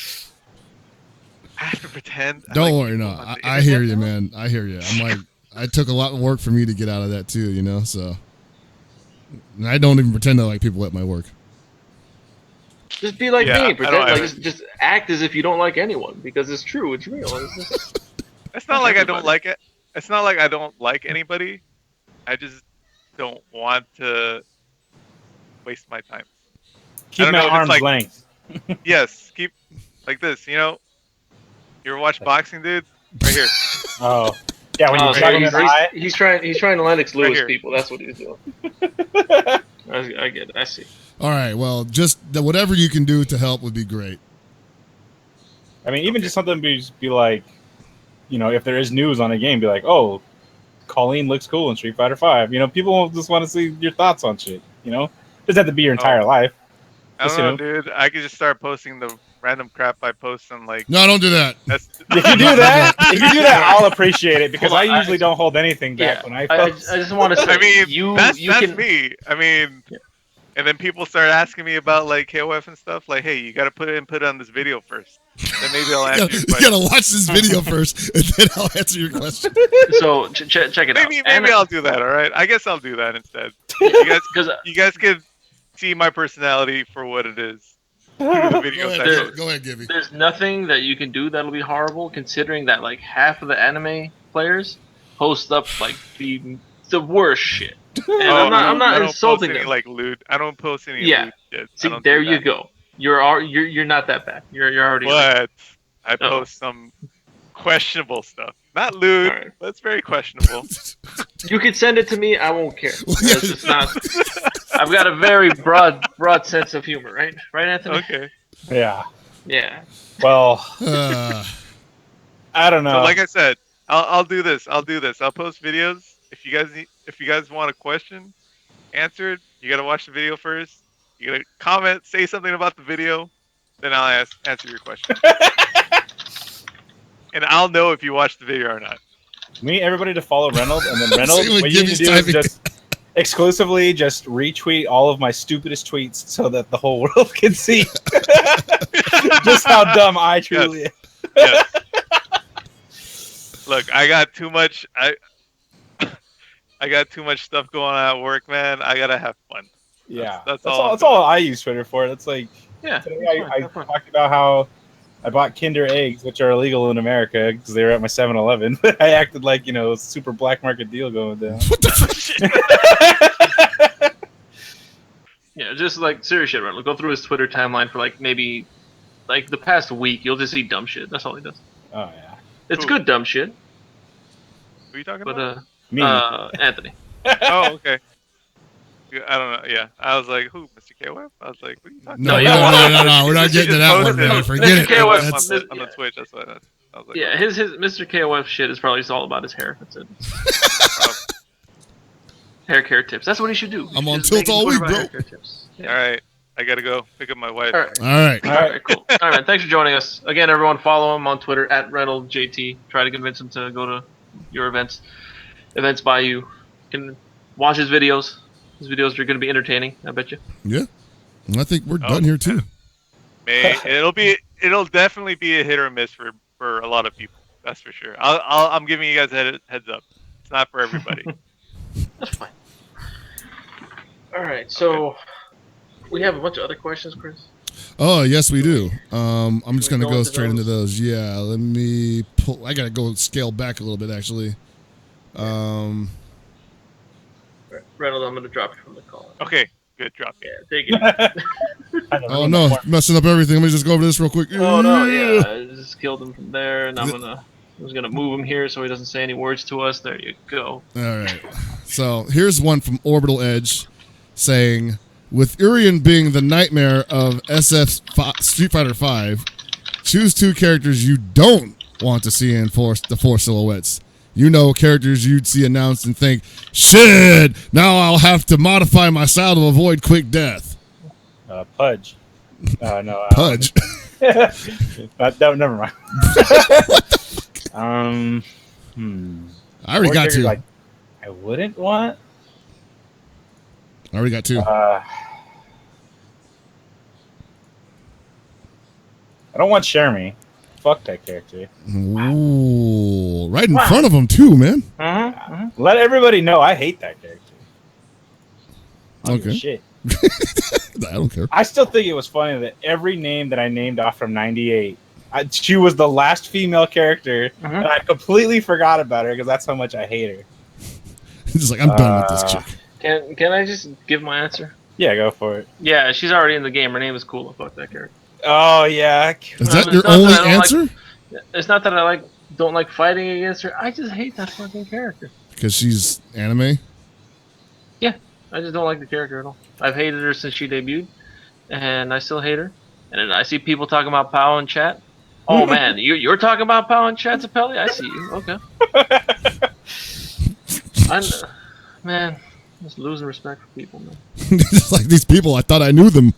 I have to pretend. Don't worry, no. I hear you, man. I hear you. I'm like, I took a lot of work for me to get out of that too, you know. So, and I don't even pretend I like people at my work. Just be like me. Pretend I like just act as if you don't like anyone because it's true. It's real. It's not like I don't like it. It's not like I don't like anybody. I just don't want to waste my time. Keep my arm's length. Yes, keep like this. You know, you ever watch boxing, dude? Right here. Oh, yeah. When you're talking he's trying to Lennox Lewis here. people. That's what he's doing. I get it. I see. All right. Well, just whatever you can do to help would be great. I mean, even just something be like, you know, if there is news on a game, be like, oh, Colleen looks cool in Street Fighter 5. You know, people just want to see your thoughts on shit. You know, doesn't have to be your entire life. I don't know, dude. I could just start posting the random crap I post on like. No, don't do that. If you do that, I'll appreciate it because I usually don't hold anything back when I post. I just want to say, I mean, that's me. I mean, and then people start asking me about like KOF and stuff. Like, hey, you got to put input on this video first. Then maybe I'll answer your question. You gotta watch this video first, and then I'll answer your question. So check it out. Maybe I'll do that. All right. I guess I'll do that instead. You guys can see my personality for what it is. Through the videos Go ahead, Gibby. There's nothing that you can do that'll be horrible, considering that like half of the anime players post up like the worst shit. And I'm not insulting them. Like lewd. I don't post any lewd shit. See, there you go. You're not that bad. You're already. But I post some questionable stuff. Not lewd, right. but it's very questionable. You can send it to me. I won't care. It's just not. I've got a very broad sense of humor, right? Right, Anthony? Okay. Yeah. Well, I don't know. So like I said, I'll do this. I'll post videos. If you guys want a question answered, you gotta watch the video first. You gotta comment, say something about the video, then I'll answer your question. and I'll know if you watched the video or not. We need everybody to follow Reynolds, and then Reynolds, See what what you need to do Gibby's is just exclusively just retweet all of my stupidest tweets so that the whole world can see just how dumb I truly am. Yes. Look, I got too much. I got too much stuff going on at work, man. I gotta have fun. Yeah, That's That's all I use Twitter for. It's like Yeah. today I talked about how I bought Kinder eggs, which are illegal in America because they were at my 7-Eleven. I acted like, a super black market deal going down. What the fuck? Yeah, just like serious shit, right? Go through his Twitter timeline for maybe the past week. You'll just see dumb shit. That's all he does. Oh yeah, It's Who? good dumb shit. Who are you talking But about? me. Anthony. Oh, okay. I don't know. Yeah, I was like, who, Mr. KOF? I was like, what are you talking No, about? no. We're not getting to that one, man. Forget it. KOF That's- on the Twitch. That's what I was like. Yeah, his Mr. KOF shit is probably just all about his hair. That's it. Hair care tips. That's what he should do. I'm He on should tilt make a all Twitter week, about bro. hair care tips. Yeah. All right, I gotta go pick up my wife. All right. All right. All right. All right, cool. All right, man. Thanks for joining us. Again, everyone, follow him on Twitter at ReynoldsJT. Try to convince him to go to your events by you. You can watch his videos. His videos are going to be entertaining, I bet you. Yeah. And I think we're done here too. It'll definitely be a hit or miss for a lot of people. That's for sure. I'm giving you guys a heads up. It's not for everybody. That's fine. All right, so we have a bunch of other questions, Chris. Oh, yes, we do. I'm just Can going we to go go into straight into those? those. Yeah, let me pull. I got to go scale back a little bit, actually. Reynolds, I'm going to drop you from the call. Okay, good. Drop Yeah, it. take it. Oh, no. Messing up everything. Let me just go over this real quick. Oh no, yeah, I just killed him from there, and I'm just gonna move him here so he doesn't say any words to us. There you go. All right. So here's one from Orbital Edge saying, with Urian being the nightmare of Street Fighter V, choose two characters you don't want to see in the four silhouettes. Characters you'd see announced and think, shit, now I'll have to modify my style to avoid quick death. Pudge. No. Pudge. No, never mind. I already got two. I wouldn't want. I already got two. I don't want Shermie. Fuck that character. Ooh, right in front of him too, man. Let everybody know I hate that character. I don't give a Okay. Shit. I don't care. I still think it was funny that every name that I named off from '98, she was the last female character, and I completely forgot about her because that's how much I hate her. He's like, I'm done with this chick. Can I just give my answer? Yeah, go for it. Yeah, she's already in the game. Her name is Kula. Fuck that character. Oh yeah. Is that It's your not only that I don't answer? It's not that I don't like fighting against her. I just hate that fucking character. Because she's anime? Yeah, I just don't like the character at all. I've hated her since she debuted, and I still hate her. And then I see people talking about POW in chat. Oh man, you're talking about POW in chat, Zapelli? I see you. Okay. Man, just losing respect for people, man. Just like these people, I thought I knew them.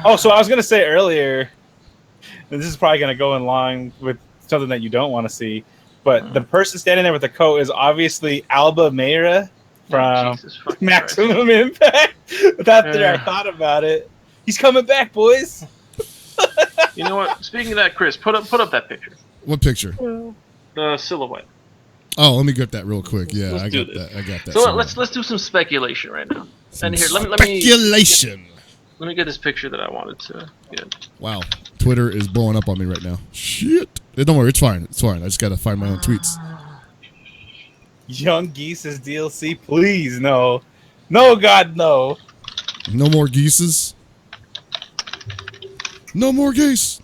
Oh, so I was gonna say earlier, and this is probably gonna go in line with something that you don't want to see, but the person standing there with the coat is obviously Alba Meira from Jesus fucking Maximum Impact. After I thought about it, he's coming back, boys. Christ. You know what? Speaking of that, Chris, put up that picture. What picture? The silhouette. Oh, let me get that real quick. Yeah, Let's I do got this. that. I got that. So somewhere. let's do some speculation right now. Some And here, let me speculation. let me get this picture that I wanted to get. Wow, Twitter is blowing up on me right now. Shit. Don't worry, it's fine. It's fine. I just gotta find my own tweets. Young Geese's DLC, please no, God no. No more geeses. No more geese.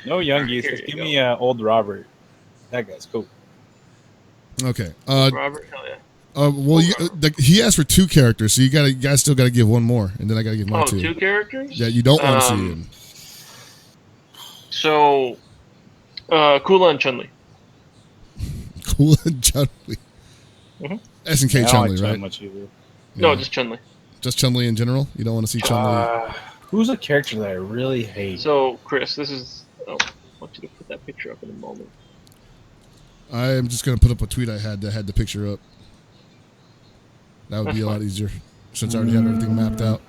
No Young Geese. Here Just you give go. me old Robert. That guy's cool. Okay. Robert, hell yeah. Well, he asked for two characters, so you guys still gotta give one more, and then I gotta give mine Oh, two. two characters? Yeah, you don't want to see him. So, Kula and Chun-Li. Cool and Chun-Li. Mhm. SNK I don't Chun-Li, like right? Chun much either. No, Yeah. just Chun-Li. Just Chun-Li in general. You don't want to see Chun-Li. Who's a character that I really hate? So, Chris, this is... Oh, I want you to put that picture up in a moment. I am just gonna put up a tweet I had that had the picture up. That would be a lot easier since I already had everything mapped out.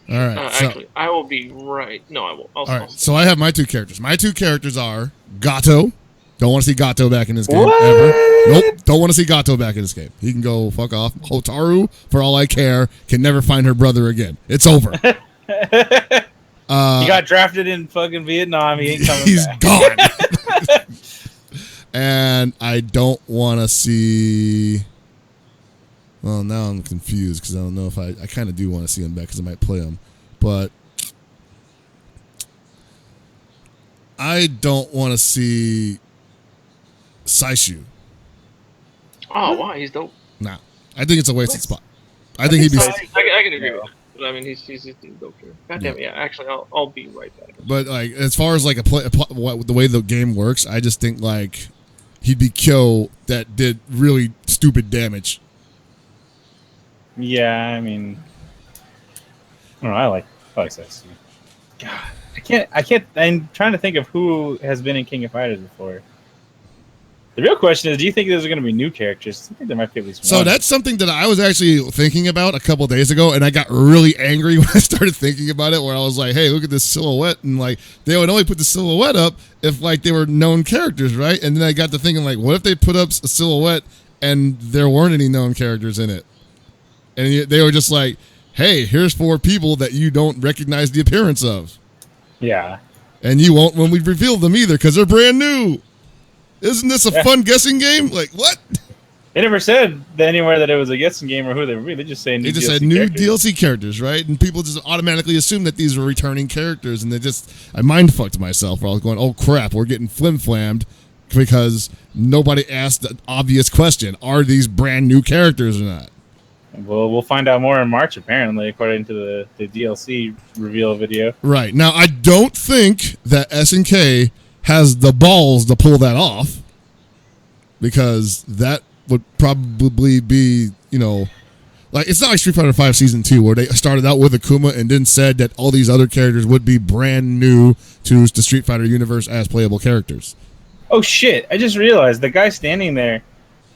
All right. Actually, I will be right. No, I won't. All right. So I have my two characters. My two characters are Gato. Don't want to see Gato back in this game ever. Nope. Don't want to see Gato back in this game. He can go fuck off. Hotaru, for all I care, can never find her brother again. It's over. He got drafted in fucking Vietnam. He ain't coming He's back. gone. And I don't want to see. Well, now I'm confused because I don't know if I kind of do want to see him back because I might play him, but I don't want to see Saishu. Oh, wow, he's dope. Nah, I think it's a wasted spot. I think he'd be. I can agree with that. But I mean, he's a dope character. God damn it, yeah. Actually, I'll be right back. But like, as far as like the way the game works, I just think like he'd be Kyo that did really stupid damage. Yeah, I mean, I don't know. I like Saishu. God, I can't. I'm trying to think of who has been in King of Fighters before. The real question is, do you think there's going to be new characters? I think there might be at least one. So that's something that I was actually thinking about a couple days ago, and I got really angry when I started thinking about it, where I was like, hey, look at this silhouette, and like they would only put the silhouette up if like they were known characters, right? And then I got to thinking like, what if they put up a silhouette and there weren't any known characters in it? And they were just like, hey, here's 4 people that you don't recognize the appearance of. Yeah. And you won't when we reveal them either because they're brand new. Isn't this a fun guessing game? Like, what? They never said anywhere that it was a guessing game or who they were. They just say new. They just said new DLC characters, right? And people just automatically assume that these were returning characters, and I mind fucked myself where I was going, oh crap, we're getting flim-flammed because nobody asked the obvious question: are these brand new characters or not? Well, we'll find out more in March, apparently, according to the DLC reveal video. Right now, I don't think that SNK has the balls to pull that off, because that would probably be, like, it's not like Street Fighter V Season 2 where they started out with Akuma and then said that all these other characters would be brand new to the Street Fighter universe as playable characters. Oh shit, I just realized the guy standing there,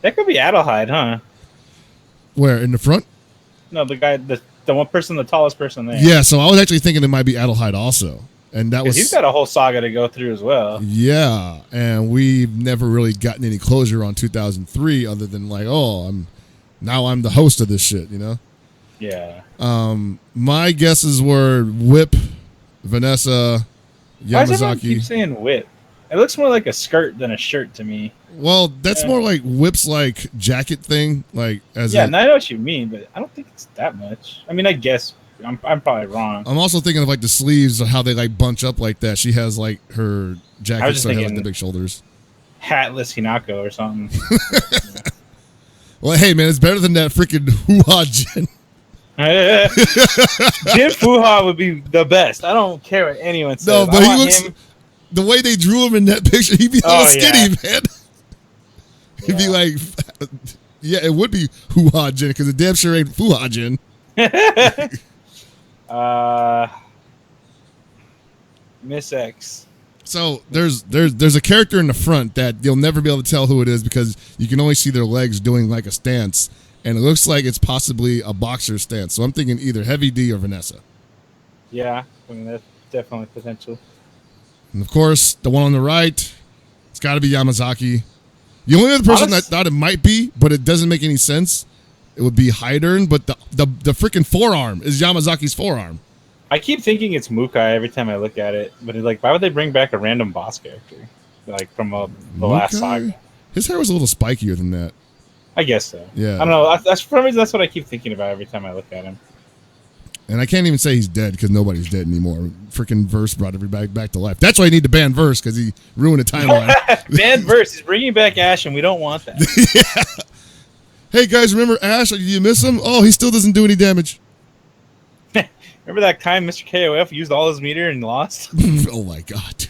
that could be Adelheid, huh? Where, in the front? No, the guy, the one person, the tallest person there. Yeah, so I was actually thinking it might be Adelheid also. And that was, he's got a whole saga to go through as well. Yeah, and we've never really gotten any closure on 2003 other than like, oh, I'm the host of this shit, Yeah. My guesses were Whip, Vanessa, Yamazaki. Why does everyone keep saying Whip? It looks more like a skirt than a shirt to me. Well, that's more like Whip's like jacket thing, like as and I know what you mean, but I don't think it's that much. I mean, I guess I'm probably wrong. I'm also thinking of like the sleeves, how they like bunch up like that. She has like her jacket, so it has like the big shoulders. Hatless Hinako or something. Well, hey man, it's better than that freaking Hoo-Ha Jin. Jin Fuha would be the best. I don't care what anyone says. No, but he looks. The way they drew him in that picture, he'd be all skinny, man. He'd be like, yeah, it would be Hoo-Ha Jin because it damn sure ain't Fuha Jin. Miss X. So there's a character in the front that you'll never be able to tell who it is because you can only see their legs doing like a stance, and it looks like it's possibly a boxer stance. So I'm thinking either Heavy D or Vanessa. Yeah, I mean that's definitely potential. And of course, the one on the right, it's got to be Yamazaki. The only other person I thought it might be, but it doesn't make any sense, it would be Hydern, but the freaking forearm is Yamazaki's forearm. I keep thinking it's Mukai every time I look at it, but like, why would they bring back a random boss character, like from the last saga? His hair was a little spikier than that. I guess so. Yeah. I don't know. For some reason, that's what I keep thinking about every time I look at him. And I can't even say he's dead because nobody's dead anymore. Freaking Verse brought everybody back to life. That's why I need to ban Verse because he ruined a timeline. Ban Verse. He's bringing back Ash, and we don't want that. Yeah. Hey guys, remember Ash? Do you miss him? Oh, he still doesn't do any damage. Remember that time Mr. KOF used all his meter and lost? Oh my god,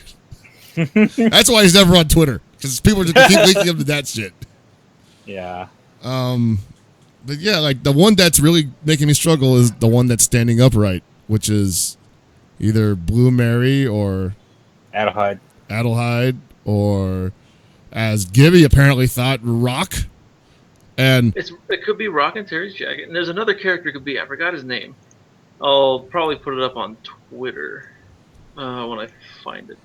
dude. That's why he's never on Twitter because people are just keep linking him to that shit. Yeah. But yeah, like the one that's really making me struggle is the one that's standing upright, which is either Blue Mary or Adelheid. Adelheid, or as Gibby apparently thought, Rock. And It could be Rock and Terry's jacket. And there's another character it could be. I forgot his name. I'll probably put it up on Twitter when I find it.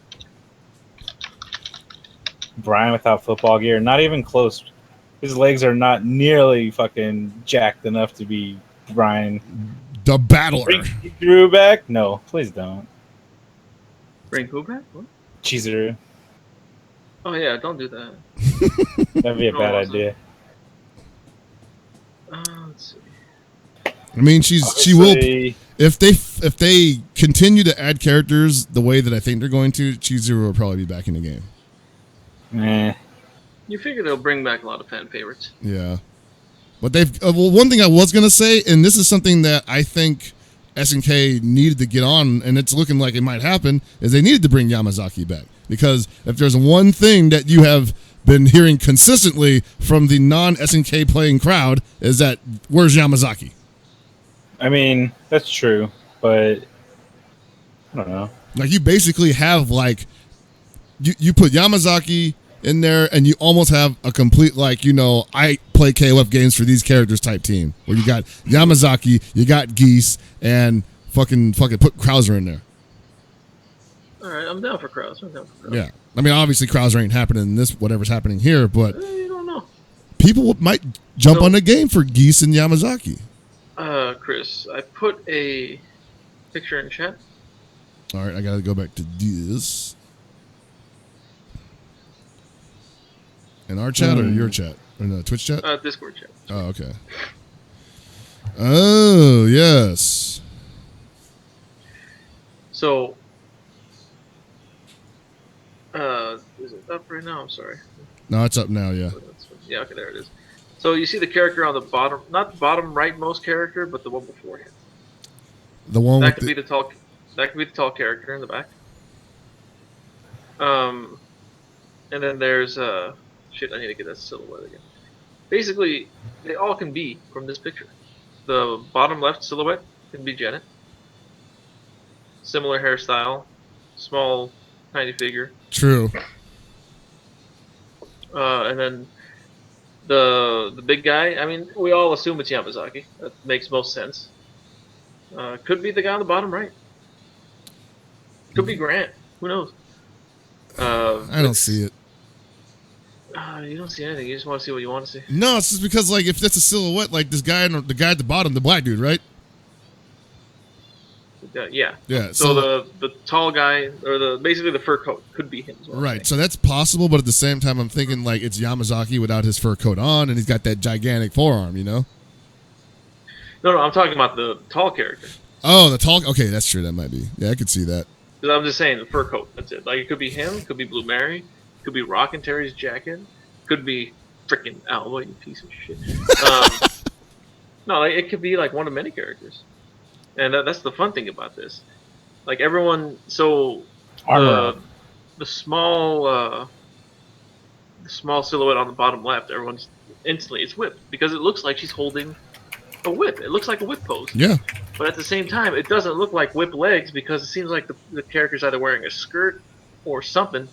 Brian without football gear, not even close. His legs are not nearly fucking jacked enough to be Brian. the Battler. Bring Drew back? No, please don't. Bring who back? What? Chizuru. Oh yeah, don't do that. That'd be a No, bad awesome. idea. Let's see. I mean, she will if they continue to add characters the way that I think they're going to. Chizuru will probably be back in the game. You figure they'll bring back a lot of fan favorites. Yeah, but they've well. One thing I was gonna say, and this is something that I think SNK needed to get on, and it's looking like it might happen, is they needed to bring Yamazaki back, because if there's one thing that you have been hearing consistently from the non-SNK playing crowd is that where's Yamazaki? I mean, that's true, but I don't know. Like, you basically have, like, you put Yamazaki in there, and you almost have a complete, like, you know, I play KOF games for these characters type team, where you got Yamazaki, you got Geese, and fucking put Krauser in there. Alright, I'm down for Krauser. Yeah. I mean, obviously Krauser ain't happening in this, whatever's happening here, but You don't know. people might jump on the game for Geese and Yamazaki. Chris, I put a picture in chat. All right, I got to go back to this. In our chat or your chat? Or no, Twitch chat? Discord chat. Oh, okay. Oh, yes. So, is it up right now? I'm sorry. No, it's up now, yeah. Yeah, okay, there it is. So you see the character on the bottom, not the bottom rightmost character, but the one before him. The one That with could be the tall. That could be the tall character in the back. And then there's shit. I need to get that silhouette again. Basically, they all can be from this picture. The bottom left silhouette can be Janet. Similar hairstyle, small, tiny figure. True. And then the big guy. I mean, we all assume it's Yamazaki. That makes most sense. Could be the guy on the bottom right. Could be Grant. Who knows? I don't see it. You don't see anything. You just want to see what you want to see. No, it's just because, like, if that's a silhouette, like this guy, the guy at the bottom, the black dude, right? Yeah. Yeah. So the tall guy, or basically the fur coat, could be him as well. Right. So that's possible, but at the same time, I'm thinking like it's Yamazaki without his fur coat on, and he's got that gigantic forearm, you know? No, I'm talking about the tall character. Oh, the tall. Okay, that's true. That might be. Yeah, I could see that. Because I'm just saying the fur coat. That's it. Like, it could be him. Could be Blue Mary. Could be Rock and Terry's jacket. Could be freaking Alba, you piece of shit. No, like, it could be like one of many characters, and that's the fun thing about this. Like, everyone, so the small silhouette on the bottom left, everyone's instantly it's Whip, because it looks like she's holding a whip. It looks like a whip pose. Yeah. But at the same time, it doesn't look like Whip legs, because it seems like the character's either wearing a skirt or something.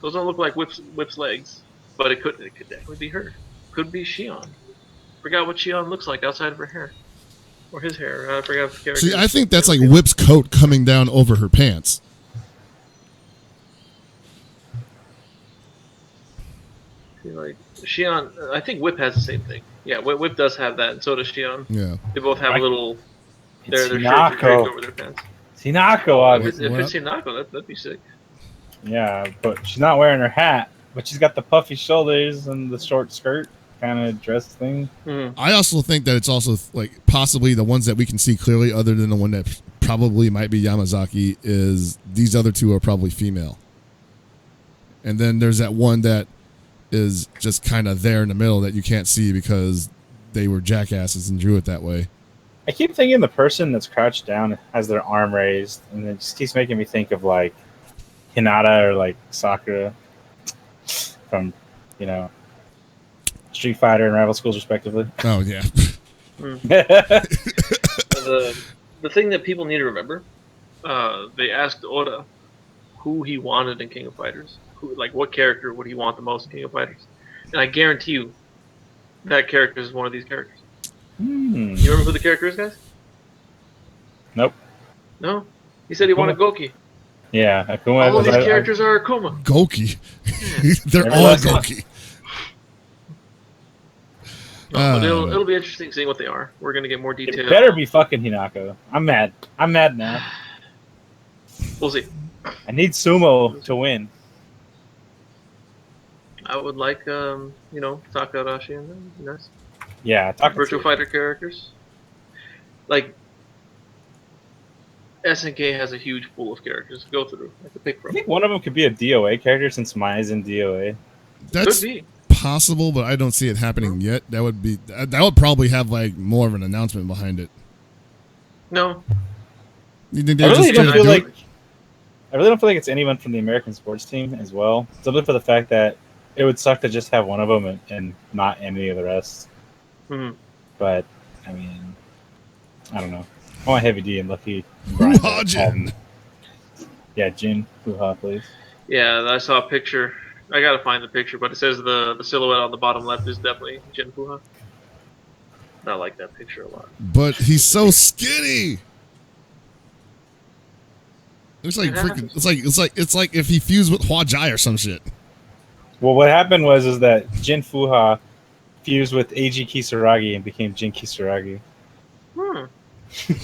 Those don't look like Whip's legs, but it could definitely be her. Could be Shion. Forgot what Shion looks like outside of her hair, or his hair. I forgot. The character. See, I think that's like Whip's coat coming down over her pants. Like Shion, I think Whip has the same thing. Yeah, Whip does have that, and so does Shion. Yeah. They both have a little. Their shirts are Hinako. draped over their pants. Hinako, If it's Hinako, that'd be sick. yeah, but she's not wearing her hat. But she's got the puffy shoulders and the short skirt kind of dress thing. I also think that it's also like possibly the ones that we can see clearly, other than the one that probably might be Yamazaki, is these other two are probably female. And then there's that one that is just kind of there in the middle that you can't see because they were jackasses and drew it that way. I keep thinking the person that's crouched down has their arm raised, and it just keeps making me think of like Hinata or like Sakura from, you know, Street Fighter and Rival Schools respectively. Oh yeah. The thing that people need to remember, they asked Oda who he wanted in King of Fighters. What character would he want the most in King of Fighters? And I guarantee you, that character is one of these characters. You remember who the character is, guys? Nope. No? He said he wanted Goki. Yeah, Akuma. All of these characters are Akuma. Goki. They're all Goki. No, but it'll be interesting seeing what they are. We're gonna get more details. It better be fucking Hinako. I'm mad. I'm mad now. We'll see. I need Sumo to win. I would like, Takarashi in there. That'd be nice. Yeah, Virtual Fighter characters. Like, SNK has a huge pool of characters to go through. I could pick from. I think one of them could be a DOA character since Mai's in DOA. That's could be possible, but I don't see it happening yet. That would probably have like more of an announcement behind it. No. You think I they're really just gonna do it? I really don't feel like it's anyone from the American sports team as well. Simply for the fact that it would suck to just have one of them and not any of the rest. Mm-hmm. But I mean, I don't know. I want Heavy D and Lucky. Hoo-ha, Jin. Yeah, Jin. Hoo-ha, please. Yeah, I saw a picture. I gotta find the picture, but it says the silhouette on the bottom left is definitely Jin Fuha. I like that picture a lot. But he's so skinny. Looks like freaking. It's like if he fused with Hua Jai or some shit. Well, what happened was that Jin Fuha fused with AG Kisaragi and became Jin Kisaragi.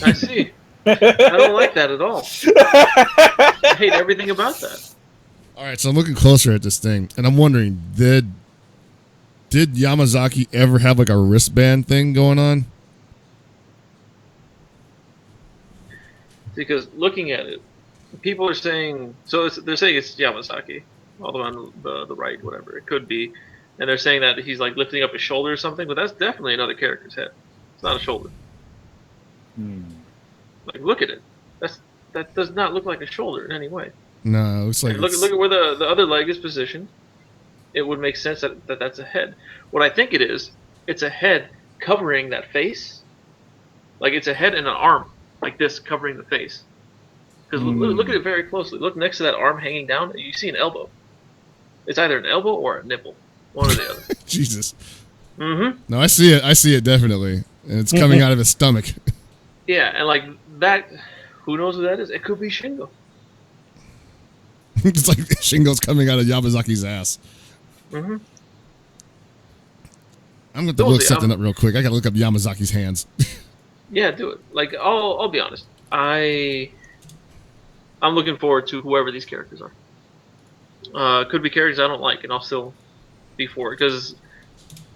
I see. I don't like that at all. I hate everything about that. All right, so I'm looking closer at this thing, and I'm wondering, did Yamazaki ever have like a wristband thing going on? Because looking at it, people are saying they're saying it's Yamazaki, all the way on the right, whatever it could be, and they're saying that he's like lifting up his shoulder or something, but that's definitely another character's head. It's not a shoulder. Like, look at it. That does not look like a shoulder in any way. No, it's like look at where the other leg is positioned. It would make sense that that's a head. What I think it is, it's a head covering that face. Like it's a head and an arm like this covering the face. Because look at it very closely. Look next to that arm hanging down. You see an elbow. It's either an elbow or a nipple. One or the other. Jesus. Mm-hmm. No, I see it. I see it definitely, and it's coming out of his stomach. Yeah, and like that. Who knows who that is? It could be Shingo. It's like Shingo's coming out of Yamazaki's ass. Mm-hmm. I'm going to look something up real quick. I got to look up Yamazaki's hands. Yeah, do it. Like, I'll be honest. I'm looking forward to whoever these characters are. Could be characters I don't like, and I'll still be for it. Because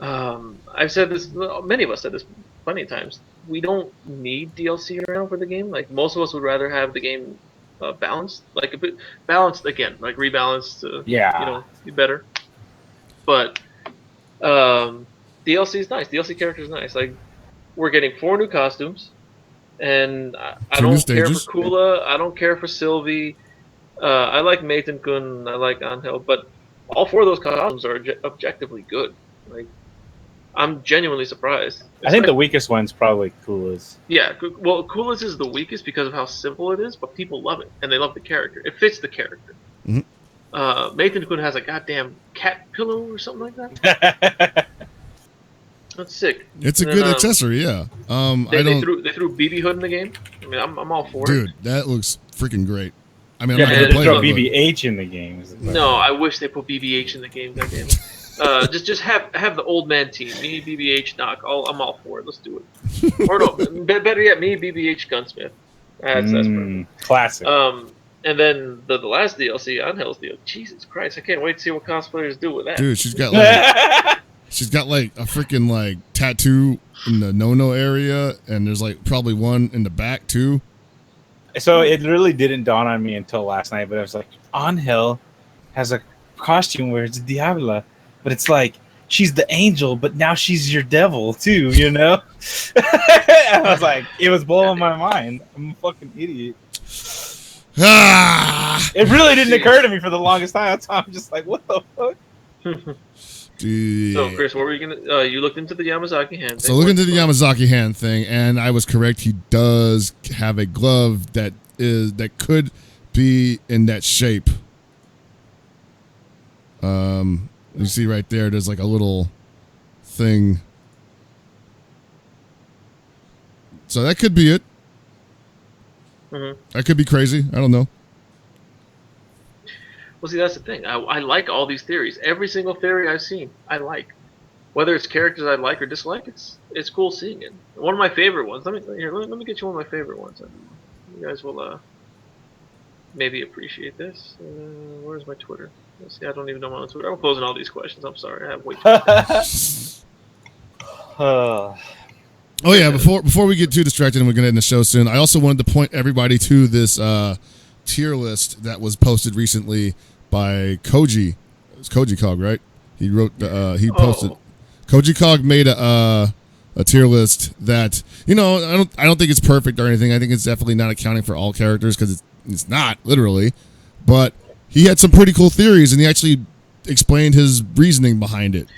I've said this, many of us said this plenty of times. We don't need DLC around for the game. Like, most of us would rather have the game balanced. Like, a bit balanced again. Like, rebalanced to, be better. But DLC is nice. DLC character is nice. Like, we're getting 4 new costumes. And I don't care for Kula. I don't care for Sylvie. I like Meiten-kun. I like Angel. But all 4 of those costumes are objectively good. Like, I'm genuinely surprised. I think the weakest one's probably Kula's. Yeah, well, Kula's is the weakest because of how simple it is, but people love it, and they love the character. It fits the character. Mm-hmm. Meiten-kun has a goddamn cat pillow or something like that. That's sick. It's a good accessory, yeah. They threw BB Hood in the game. I mean, I'm all for it. Dude, that looks freaking great. I mean, I'm not going gonna to throw play BBH in the game. No, I wish they put BBH in the game. Goddamn it. Just have the old man team. Me, BBH, Knock. I'm all for it. Let's do it. Or no, better yet, me, BBH, Gunsmith. That's perfect. Classic. And then the last DLC, Angel's deal. Jesus Christ, I can't wait to see what cosplayers do with that. Dude, she's got like a freaking like tattoo in the no area, and there's like probably one in the back too. So it really didn't dawn on me until last night, but I was like, Angel has a costume where it's Diabla, but it's like she's the angel, but now she's your devil too, you know? I was like, it was blowing my mind. I'm a fucking idiot. It really didn't occur to me for the longest time. I'm just like, what the fuck? Dude. So, Chris, what were you gonna? You looked into the Yamazaki hand thing. So look into the Yamazaki hand thing, and I was correct. He does have a glove that could be in that shape. You see right there, there's like a little thing. So that could be it. Mm-hmm. That could be crazy. I don't know. Well, see, that's the thing. I like all these theories. Every single theory I've seen, I like. Whether it's characters I like or dislike, it's cool seeing it. One of my favorite ones. Let me get you one of my favorite ones. You guys will maybe appreciate this. Where's my Twitter? Let's see, I don't even know my own Twitter. I'm closing all these questions. I'm sorry. I have way too much. Oh yeah, before we get too distracted and we're gonna end the show soon, I also wanted to point everybody to this tier list that was posted recently by Koji. It's Koji Cog, right? He wrote he posted. Koji Cog made a tier list that, you know, I don't think it's perfect or anything. I think it's definitely not accounting for all characters because it's not literally, but he had some pretty cool theories and he actually explained his reasoning behind it.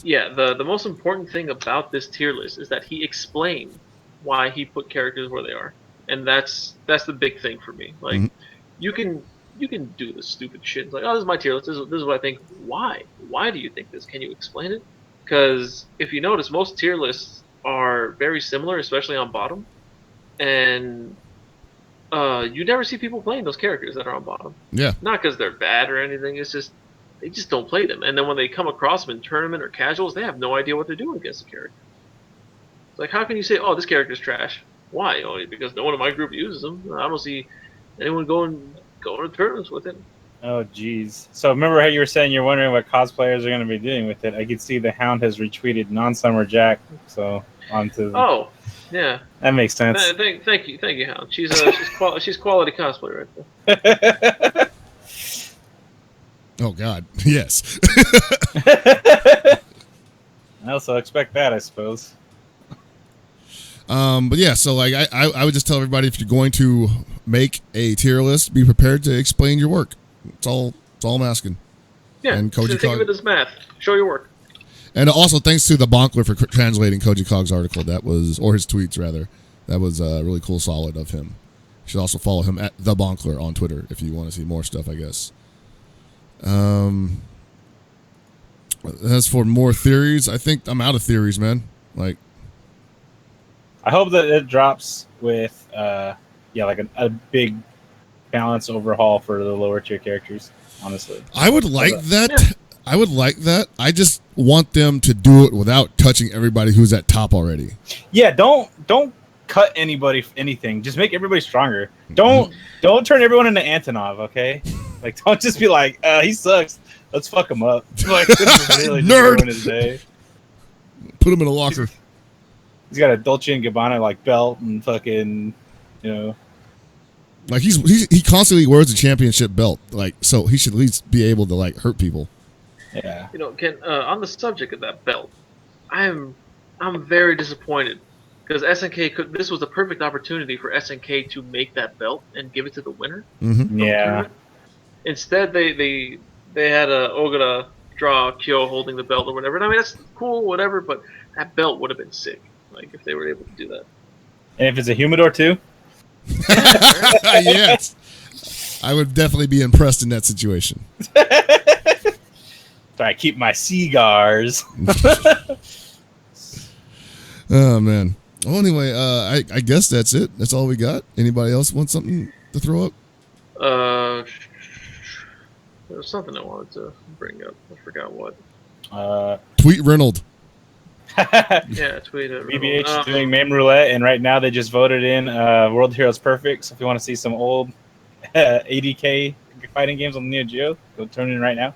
Yeah, the most important thing about this tier list is that he explained why he put characters where they are, and that's the big thing for me. Like, you can do this stupid shit. It's like, oh, this is my tier list. This is what I think. Why? Why do you think this? Can you explain it? Because if you notice, most tier lists are very similar, especially on bottom, and you never see people playing those characters that are on bottom. Yeah. Not because they're bad or anything. It's just they just don't play them. And then when they come across them in tournament or casuals, they have no idea what they're doing against the character. It's like, how can you say, oh, this character's trash? Why? Oh, because no one in my group uses them. I don't see anyone going to tournaments with it. Oh, geez. So remember how you were saying you're wondering what cosplayers are going to be doing with it? I can see the Hound has retweeted Non-Summer Jack, so onto... Oh, yeah. That makes sense. Thank you, Hound. She's quality cosplay right there. Oh God, yes. I also expect that, I suppose. But yeah, so like I would just tell everybody, if you're going to make a tier list, be prepared to explain your work. That's all I'm asking. Yeah, and Koji think of it as math. Show your work. And also thanks to the Bonkler for translating Koji Cog's article. Or his tweets rather. That was really cool, solid of him. You should also follow him at the Bonkler on Twitter if you want to see more stuff, I guess. As for more theories, I think I'm out of theories, man. Like, I hope that it drops with like a big balance overhaul for the lower tier characters, honestly. I would like that. Yeah. I would like that. I just want them to do it without touching everybody who's at top already. Yeah, don't cut anything. Just make everybody stronger. Don't turn everyone into Antonov, okay? Like, don't just be like, he sucks. Let's fuck him up. Like, this is really nerd. Ruin his day. Put him in a locker. He's got a Dolce & Gabbana like belt and fucking, you know. Like he constantly wears a championship belt. Like, so he should at least be able to like hurt people. Yeah. You know, Ken, on the subject of that belt, I'm very disappointed because SNK this was the perfect opportunity for SNK to make that belt and give it to the winner. Mm-hmm. Yeah. Instead, they had Ogura draw Kyo holding the belt or whatever. And I mean, that's cool, whatever. But that belt would have been sick, like if they were able to do that. And if it's a humidor too. Yes, I would definitely be impressed in that situation. So I keep my cigars. Oh man. Well, anyway, I guess that's it. That's all we got. Anybody else want something to throw up? There was something I wanted to bring up. I forgot what. Tweet Reynolds. Yeah, tweet it. BBH is doing MAME Roulette, and right now they just voted in World Heroes Perfect. So if you want to see some old ADK fighting games on the Neo Geo, go turn it in right now.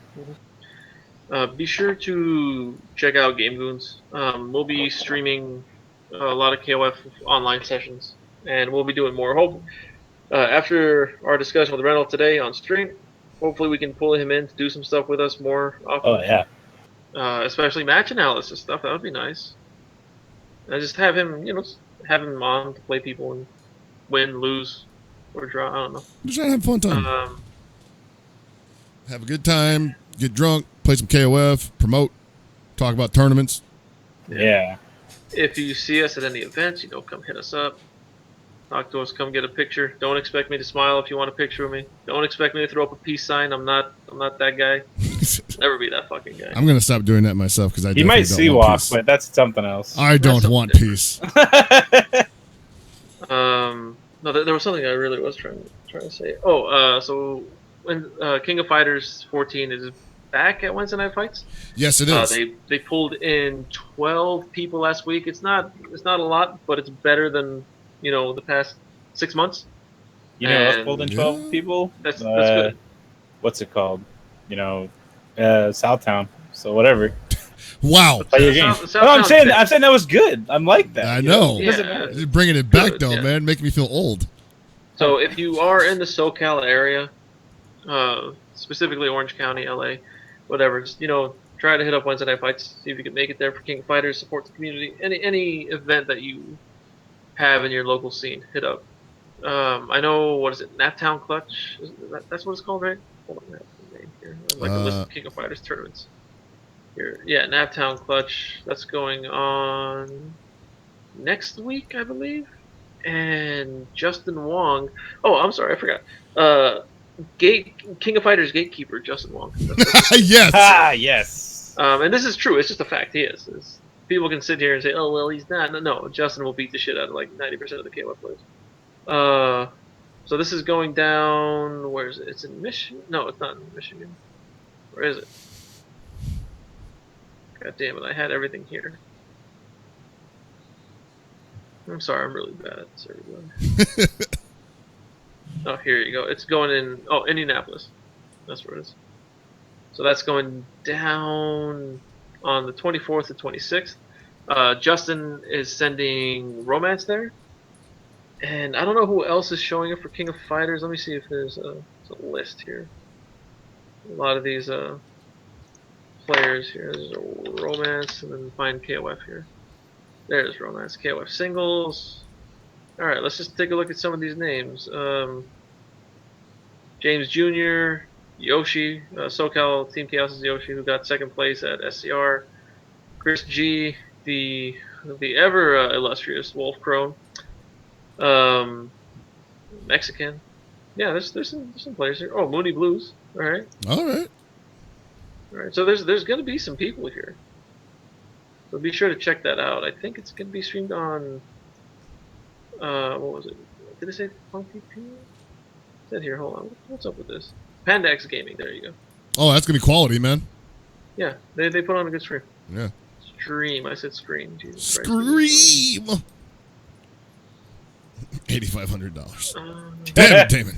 Be sure to check out Game Goons. We'll be streaming a lot of KOF online sessions, and we'll be doing more. After our discussion with Reynolds today on stream, hopefully we can pull him in to do some stuff with us more often. Oh, yeah. Especially match analysis stuff. That would be nice. And just have him, have him on to play people and win, lose, or draw. I don't know. Just have a fun time. Have a good time. Get drunk. Play some KOF. Promote. Talk about tournaments. Yeah. If you see us at any events, come hit us up. Talk to us. Come get a picture. Don't expect me to smile if you want a picture of me. Don't expect me to throw up a peace sign. I'm not that guy. Never be that fucking guy. I'm gonna stop doing that myself because I He might definitely don't want C-walk, peace. but that's something else. I don't That's want something peace. No, there was something I really was trying to say. Oh, so when King of Fighters 14 is back at Wednesday Night Fights. Yes, it is. They pulled in 12 people last week. It's not a lot, but it's better than the past 6 months. You know, us And pulled in 12 people. That's good. What's it called? Southtown. So whatever. Wow. Play your game. I'm saying that was good. I'm like that. I know. Yeah. You're bringing it back Good, though, yeah. man. Making me feel old. So if you are in the SoCal area, specifically Orange County, LA, whatever, just, try to hit up Wednesday Night Fights. See if you can make it there for King of Fighters. Support the community. Any event that you have in your local scene, hit up. I know, what is it, Naptown Clutch? That's what it's called, right? Hold on, I have the name here. I like to list of King of Fighters tournaments. Here, yeah, Naptown Clutch. That's going on next week, I believe. And Justin Wong. Oh, I'm sorry, I forgot. King of Fighters gatekeeper Justin Wong. Yes. Yes. And this is true. It's just a fact. He is. People can sit here and say, "Oh, well, he's not." No. Justin will beat the shit out of like 90% of the KOF players. So this is going down. Where is it? It's in Michigan. No, it's not in Michigan. Where is it? God damn it! I had everything here. I'm sorry. I'm really bad at this, everybody. Oh, here you go. It's going in. Oh, Indianapolis. That's where it is. So that's going down on the 24th to 26th. Justin is sending Romance there. And I don't know who else is showing up for King of Fighters. Let me see if there's a list here. A lot of these players here. There's a Romance, and then find KOF here. There's Romance. KOF Singles. Alright, let's just take a look at some of these names. James Jr., Yoshi, SoCal Team Chaos's Yoshi, who got second place at SCR. Chris G, the ever illustrious Wolf Crone. Mexican. Yeah, there's some players here. Oh, Mooney Blues. All right. So there's going to be some people here. So be sure to check that out. I think it's going to be streamed on. What was it? Did it say Funky P? It said here. Hold on. What's up with this? Panda X Gaming. There you go. Oh, that's gonna be quality, man. Yeah, they put on a good stream. Yeah. Stream. I said stream. Jesus Christ. Scream. $8,500. Damn it, Damon.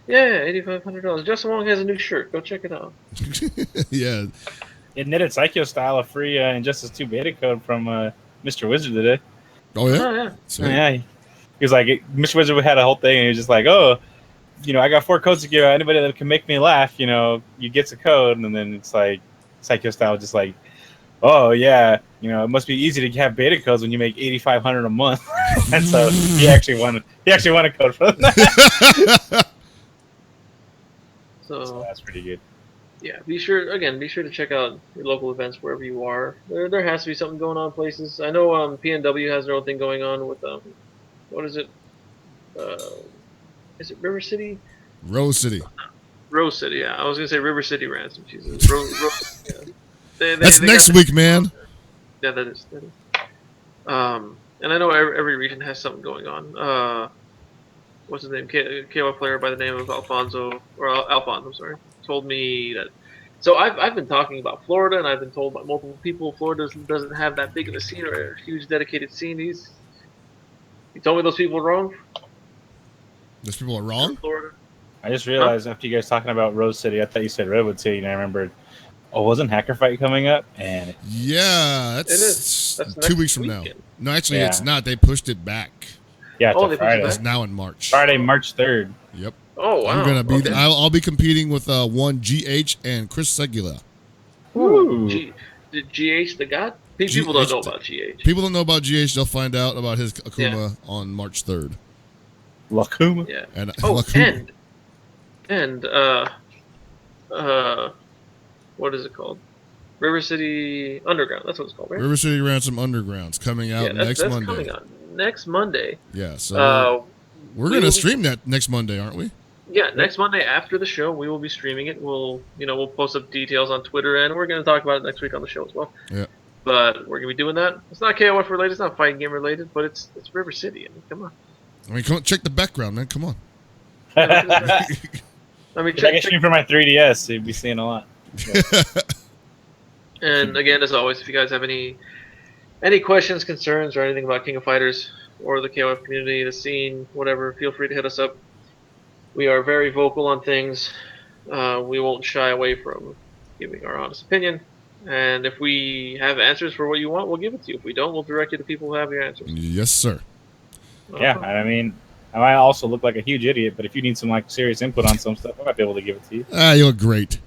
Yeah, $8,500. Justin Wong has a new shirt. Go check it out. Yeah. It knitted Psycho style a free Injustice 2 beta code from Mr. Wizard today. Oh yeah. Oh yeah. Sweet. Yeah. He was like, Mr. Wizard had a whole thing, and he was just like, oh, I got 4 codes to give out. Anybody that can make me laugh, you get a code. And then it's like, Psycho style just like, oh yeah, it must be easy to have beta codes when you make $8,500 a month. And so he actually won a code for that. So that's pretty good. Yeah, be sure to check out your local events wherever you are. There has to be something going on places. I know PNW has their own thing going on with what is it? Is it River City? Rose City. Rose City, yeah. I was gonna say River City Ransom. Jesus. Rose, yeah. That's next week, man. Yeah, that is. And I know every region has something going on. What's his name? KOF player by the name of Alfonso, I'm sorry, told me that. So I've been talking about Florida, and I've been told by multiple people Florida doesn't have that big of a scene or a huge dedicated scene. He told me those people were wrong. Those people are wrong? Florida. I just realized after you guys talking about Rose City, I thought you said Redwood City, and I remembered, wasn't Hacker Fight coming up? And yeah, it is. That's 2 weeks from now. weekend. No, actually, it's not. They pushed it back. Yeah, they pushed it Friday. back? It's now in March. Friday, March 3rd. Yep. Oh wow. I'm gonna be. Okay. I'll be competing with one GH and Chris Segula. Ooh. GH the God? People don't know about GH. People don't know about GH. They'll find out about his Akuma on March 3rd. Lakuma. Yeah. And Lakuma. and what is it called? River City Underground. That's what it's called, right? River City Ransom Underground's coming out next that's Monday. coming out next Monday. Yeah, so we're going to stream that next Monday, aren't we? Yeah, next Monday after the show, we will be streaming it. We'll post up details on Twitter, and we're going to talk about it next week on the show as well. Yeah. But we're going to be doing that. It's not KOF related, it's not fighting game related, but it's River City. I mean, come on. I mean, come on, check the background, man. Come on. I mean, If I can stream for my 3DS, you'd be seeing a lot. And again, as always, if you guys have any questions, concerns, or anything about King of Fighters or the KOF community, the scene, whatever, feel free to hit us up. We are very vocal on things. We won't shy away from giving our honest opinion. And if we have answers for what you want, we'll give it to you. If we don't, we'll direct you to people who have your answers. Yes, sir. Yeah, I mean, I might also look like a huge idiot, but if you need some like serious input on some stuff, I might be able to give it to you. You look great.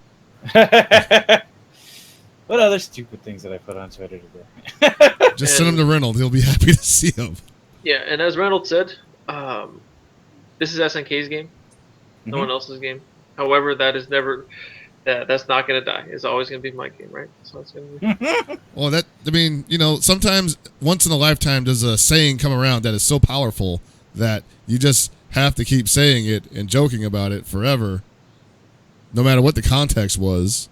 What other stupid things that I put on Twitter today? Just send them to Reynolds. He'll be happy to see them. Yeah, and as Reynolds said, this is SNK's game, no one else's game. However, that's not going to die. It's always going to be my game, right? So it's going to be. Well, sometimes once in a lifetime does a saying come around that is so powerful that you just have to keep saying it and joking about it forever, no matter what the context was,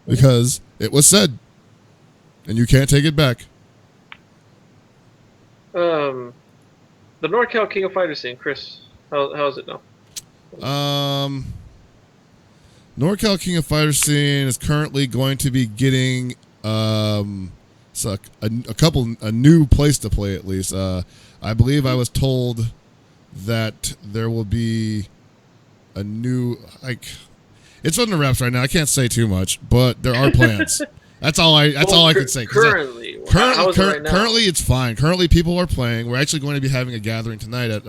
because it was said, and you can't take it back. The NorCal King of Fighters scene, Chris, how is it now? NorCal King of Fighters scene is currently going to be getting a new place to play at least. I believe I was told that there will be a new it's on the wraps right now. I can't say too much, but there are plans. That's all I could say. Currently, how is it right now? Currently, it's fine. Currently, people are playing. We're actually going to be having a gathering tonight at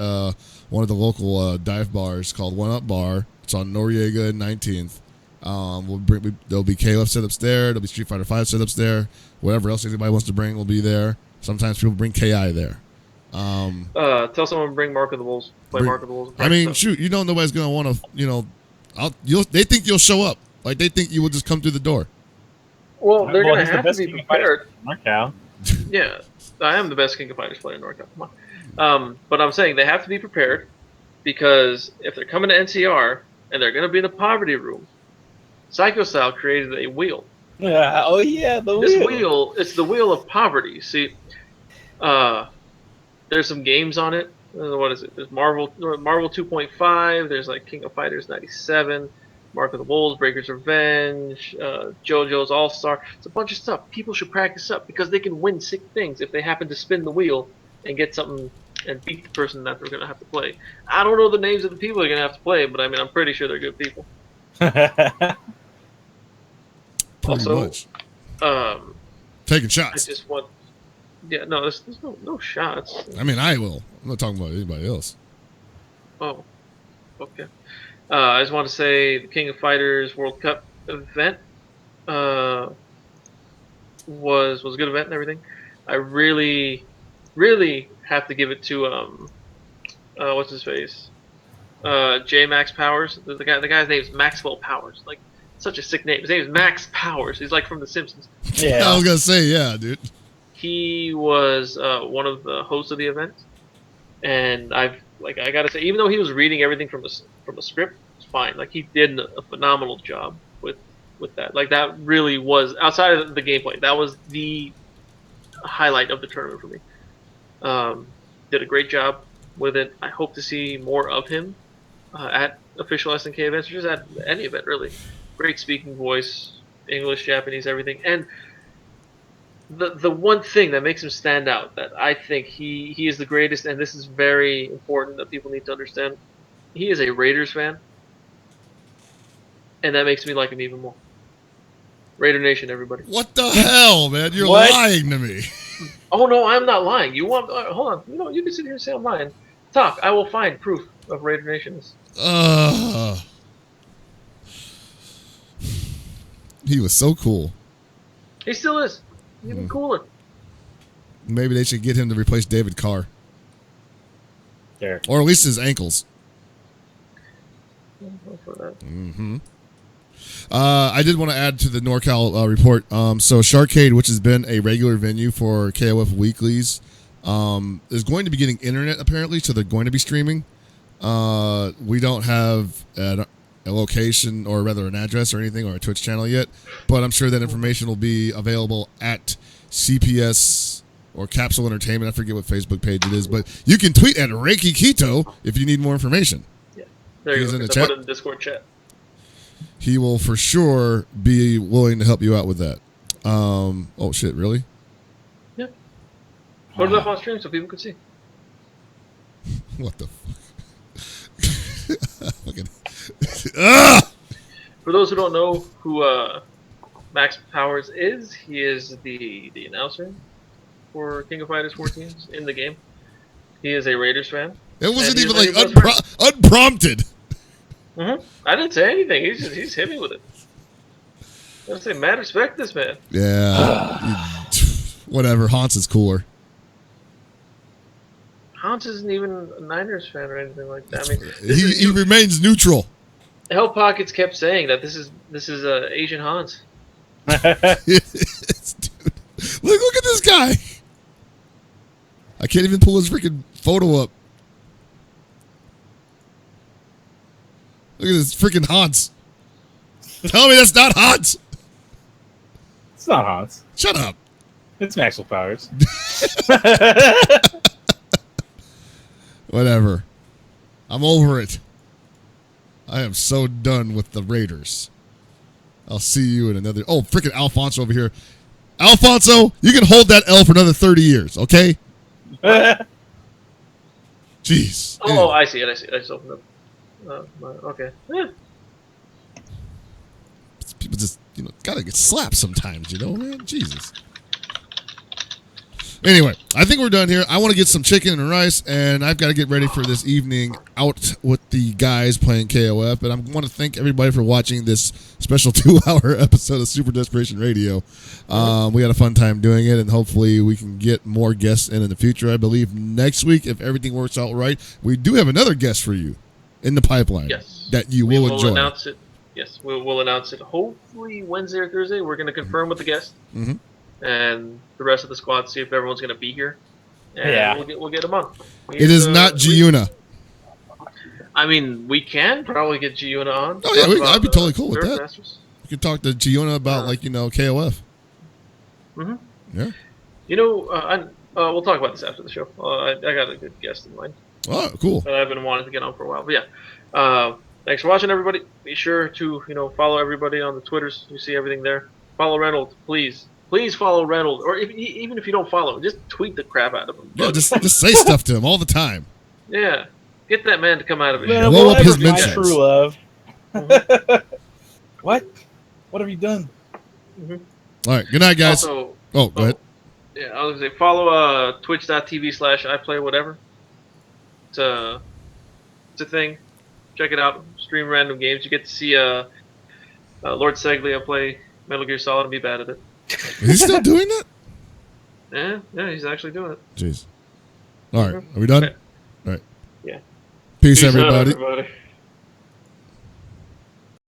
one of the local dive bars called One Up Bar. It's on Noriega and 19th. There'll be KOF setups there. There'll be Street Fighter 5 setups there. Whatever else anybody wants to bring will be there. Sometimes people bring KI there. Tell someone to bring Mark of the Wolves. Mark of the Wolves. I mean, shoot, nobody's gonna want to. They think you'll show up. Like they think you will just come through the door. Well, they're gonna have to be prepared. NorCal. Yeah, I am the best King of Fighters player in NorCal. Come on. But I'm saying they have to be prepared because if they're coming to NCR and they're gonna be in the poverty room, Psycho Style created a wheel. Yeah. Oh yeah, This wheel. It's the wheel of poverty. See, there's some games on it. What is it? There's Marvel 2.5. There's like King of Fighters 97, Mark of the Wolves, Breaker's Revenge, JoJo's All Star. It's a bunch of stuff. People should practice up because they can win sick things if they happen to spin the wheel and get something and beat the person that they're gonna have to play. I don't know the names of the people they're gonna have to play, but I mean I'm pretty sure they're good people. Much. Taking shots. I just want. Yeah, no, there's no shots. I mean, I will. I'm not talking about anybody else. Oh, okay. I just want to say the King of Fighters World Cup event was a good event and everything. I really, really have to give it to what's his face, J Max Powers. The guy's name is Maxwell Powers. Like such a sick name. His name is Max Powers. He's like from The Simpsons. Yeah, I was gonna say yeah, dude. He was one of the hosts of the event, and I gotta say, even though he was reading everything from a script, it's fine. Like he did a phenomenal job with that. Like that really was outside of the gameplay. That was the highlight of the tournament for me. Did a great job with it. I hope to see more of him at official SNK events, or just at any event really. Great speaking voice, English, Japanese, everything, and the one thing that makes him stand out, that I think he is the greatest, and this is very important that people need to understand, he is a Raiders fan, and that makes me like him even more. Raider Nation, everybody. What the hell, man? You're lying to me. Oh no, I'm not lying. You want? Hold on. You can sit here and say I'm lying. Talk. I will find proof of Raider Nations. He was so cool. He still is. Even cooler. Maybe they should get him to replace David Carr. There. Or at least his ankles. Mm-hmm. I did want to add to the NorCal report. So Sharkade, which has been a regular venue for KOF Weeklies, is going to be getting internet apparently, so they're going to be streaming. We don't have a location, or rather an address or anything, or a Twitch channel yet, but I'm sure that information will be available at CPS or Capsule Entertainment. I forget what Facebook page it is, but you can tweet at Reiki Kito if you need more information. Yeah, there you go. In the I chat. put it in the Discord chat. He will for sure be willing to help you out with that. Oh shit, really? Yeah. Put it up on stream so people can see. What the fuck? Fucking. Ah! For those who don't know who Max Powers is, he is the announcer for King of Fighters 14 in the game. He is a Raiders fan. It wasn't And even he's like my best unprompted. I didn't say anything. He's hit me with it. I was say, mad respect this man. Yeah. Whatever. Hans is cooler. Hans isn't even a Niners fan or anything like that. I mean, He remains neutral. Hell Pockets kept saying that this is Asian Hans. Dude, look at this guy. I can't even pull his freaking photo up. Look at this freaking Hans. Tell me that's not Hans. It's not Hans. Shut up. It's Maxwell Powers. Whatever. I'm over it. I am so done with the Raiders. I'll see you in another... Oh, freaking Alfonso over here. Alfonso, you can hold that L for another 30 years, okay? Jeez. Oh, I see it. I just opened up. Okay. Yeah. People just, gotta get slapped sometimes, man? Jesus. Anyway, I think we're done here. I want to get some chicken and rice, and I've got to get ready for this evening out with the guys playing KOF. But I want to thank everybody for watching this special 2-hour episode of Super Desperation Radio. We had a fun time doing it, and hopefully we can get more guests in the future. I believe next week, if everything works out right, we do have another guest for you in the pipeline. Yes. That you will enjoy. Announce it. Yes, we'll announce it hopefully Wednesday or Thursday. We're going to confirm with the guest. Mm-hmm. And the rest of the squad, see if everyone's going to be here. And yeah. we'll get them on. It is not Giuna. I mean, we can probably get Giuna on. Oh, yeah, I'd be totally cool with that. Masters. You can talk to Giuna about, KOF. Mm-hmm. Yeah. We'll talk about this after the show. I got a good guest in mind. Oh, cool. That I've been wanting to get on for a while. But yeah. Thanks for watching, everybody. Be sure to, follow everybody on the Twitters. You see everything there. Follow Reynolds, please. Please follow Reynolds, or even if you don't follow him, just tweet the crap out of him. Yeah, just say stuff to him all the time. Yeah, get that man to come out of his Man, shell. Blow up his my mentions. true love. What? What have you done? All right, good night, guys. Also, go ahead. Yeah, I was gonna say follow twitch.tv/iplaywhatever. It's a thing. Check it out. Stream random games. You get to see Lord Seglia play Metal Gear Solid and be bad at it. Is he still doing that? Yeah, he's actually doing it. Jeez. All right, are we done? Okay. All right. Yeah. Peace Peace out, everybody. everybody.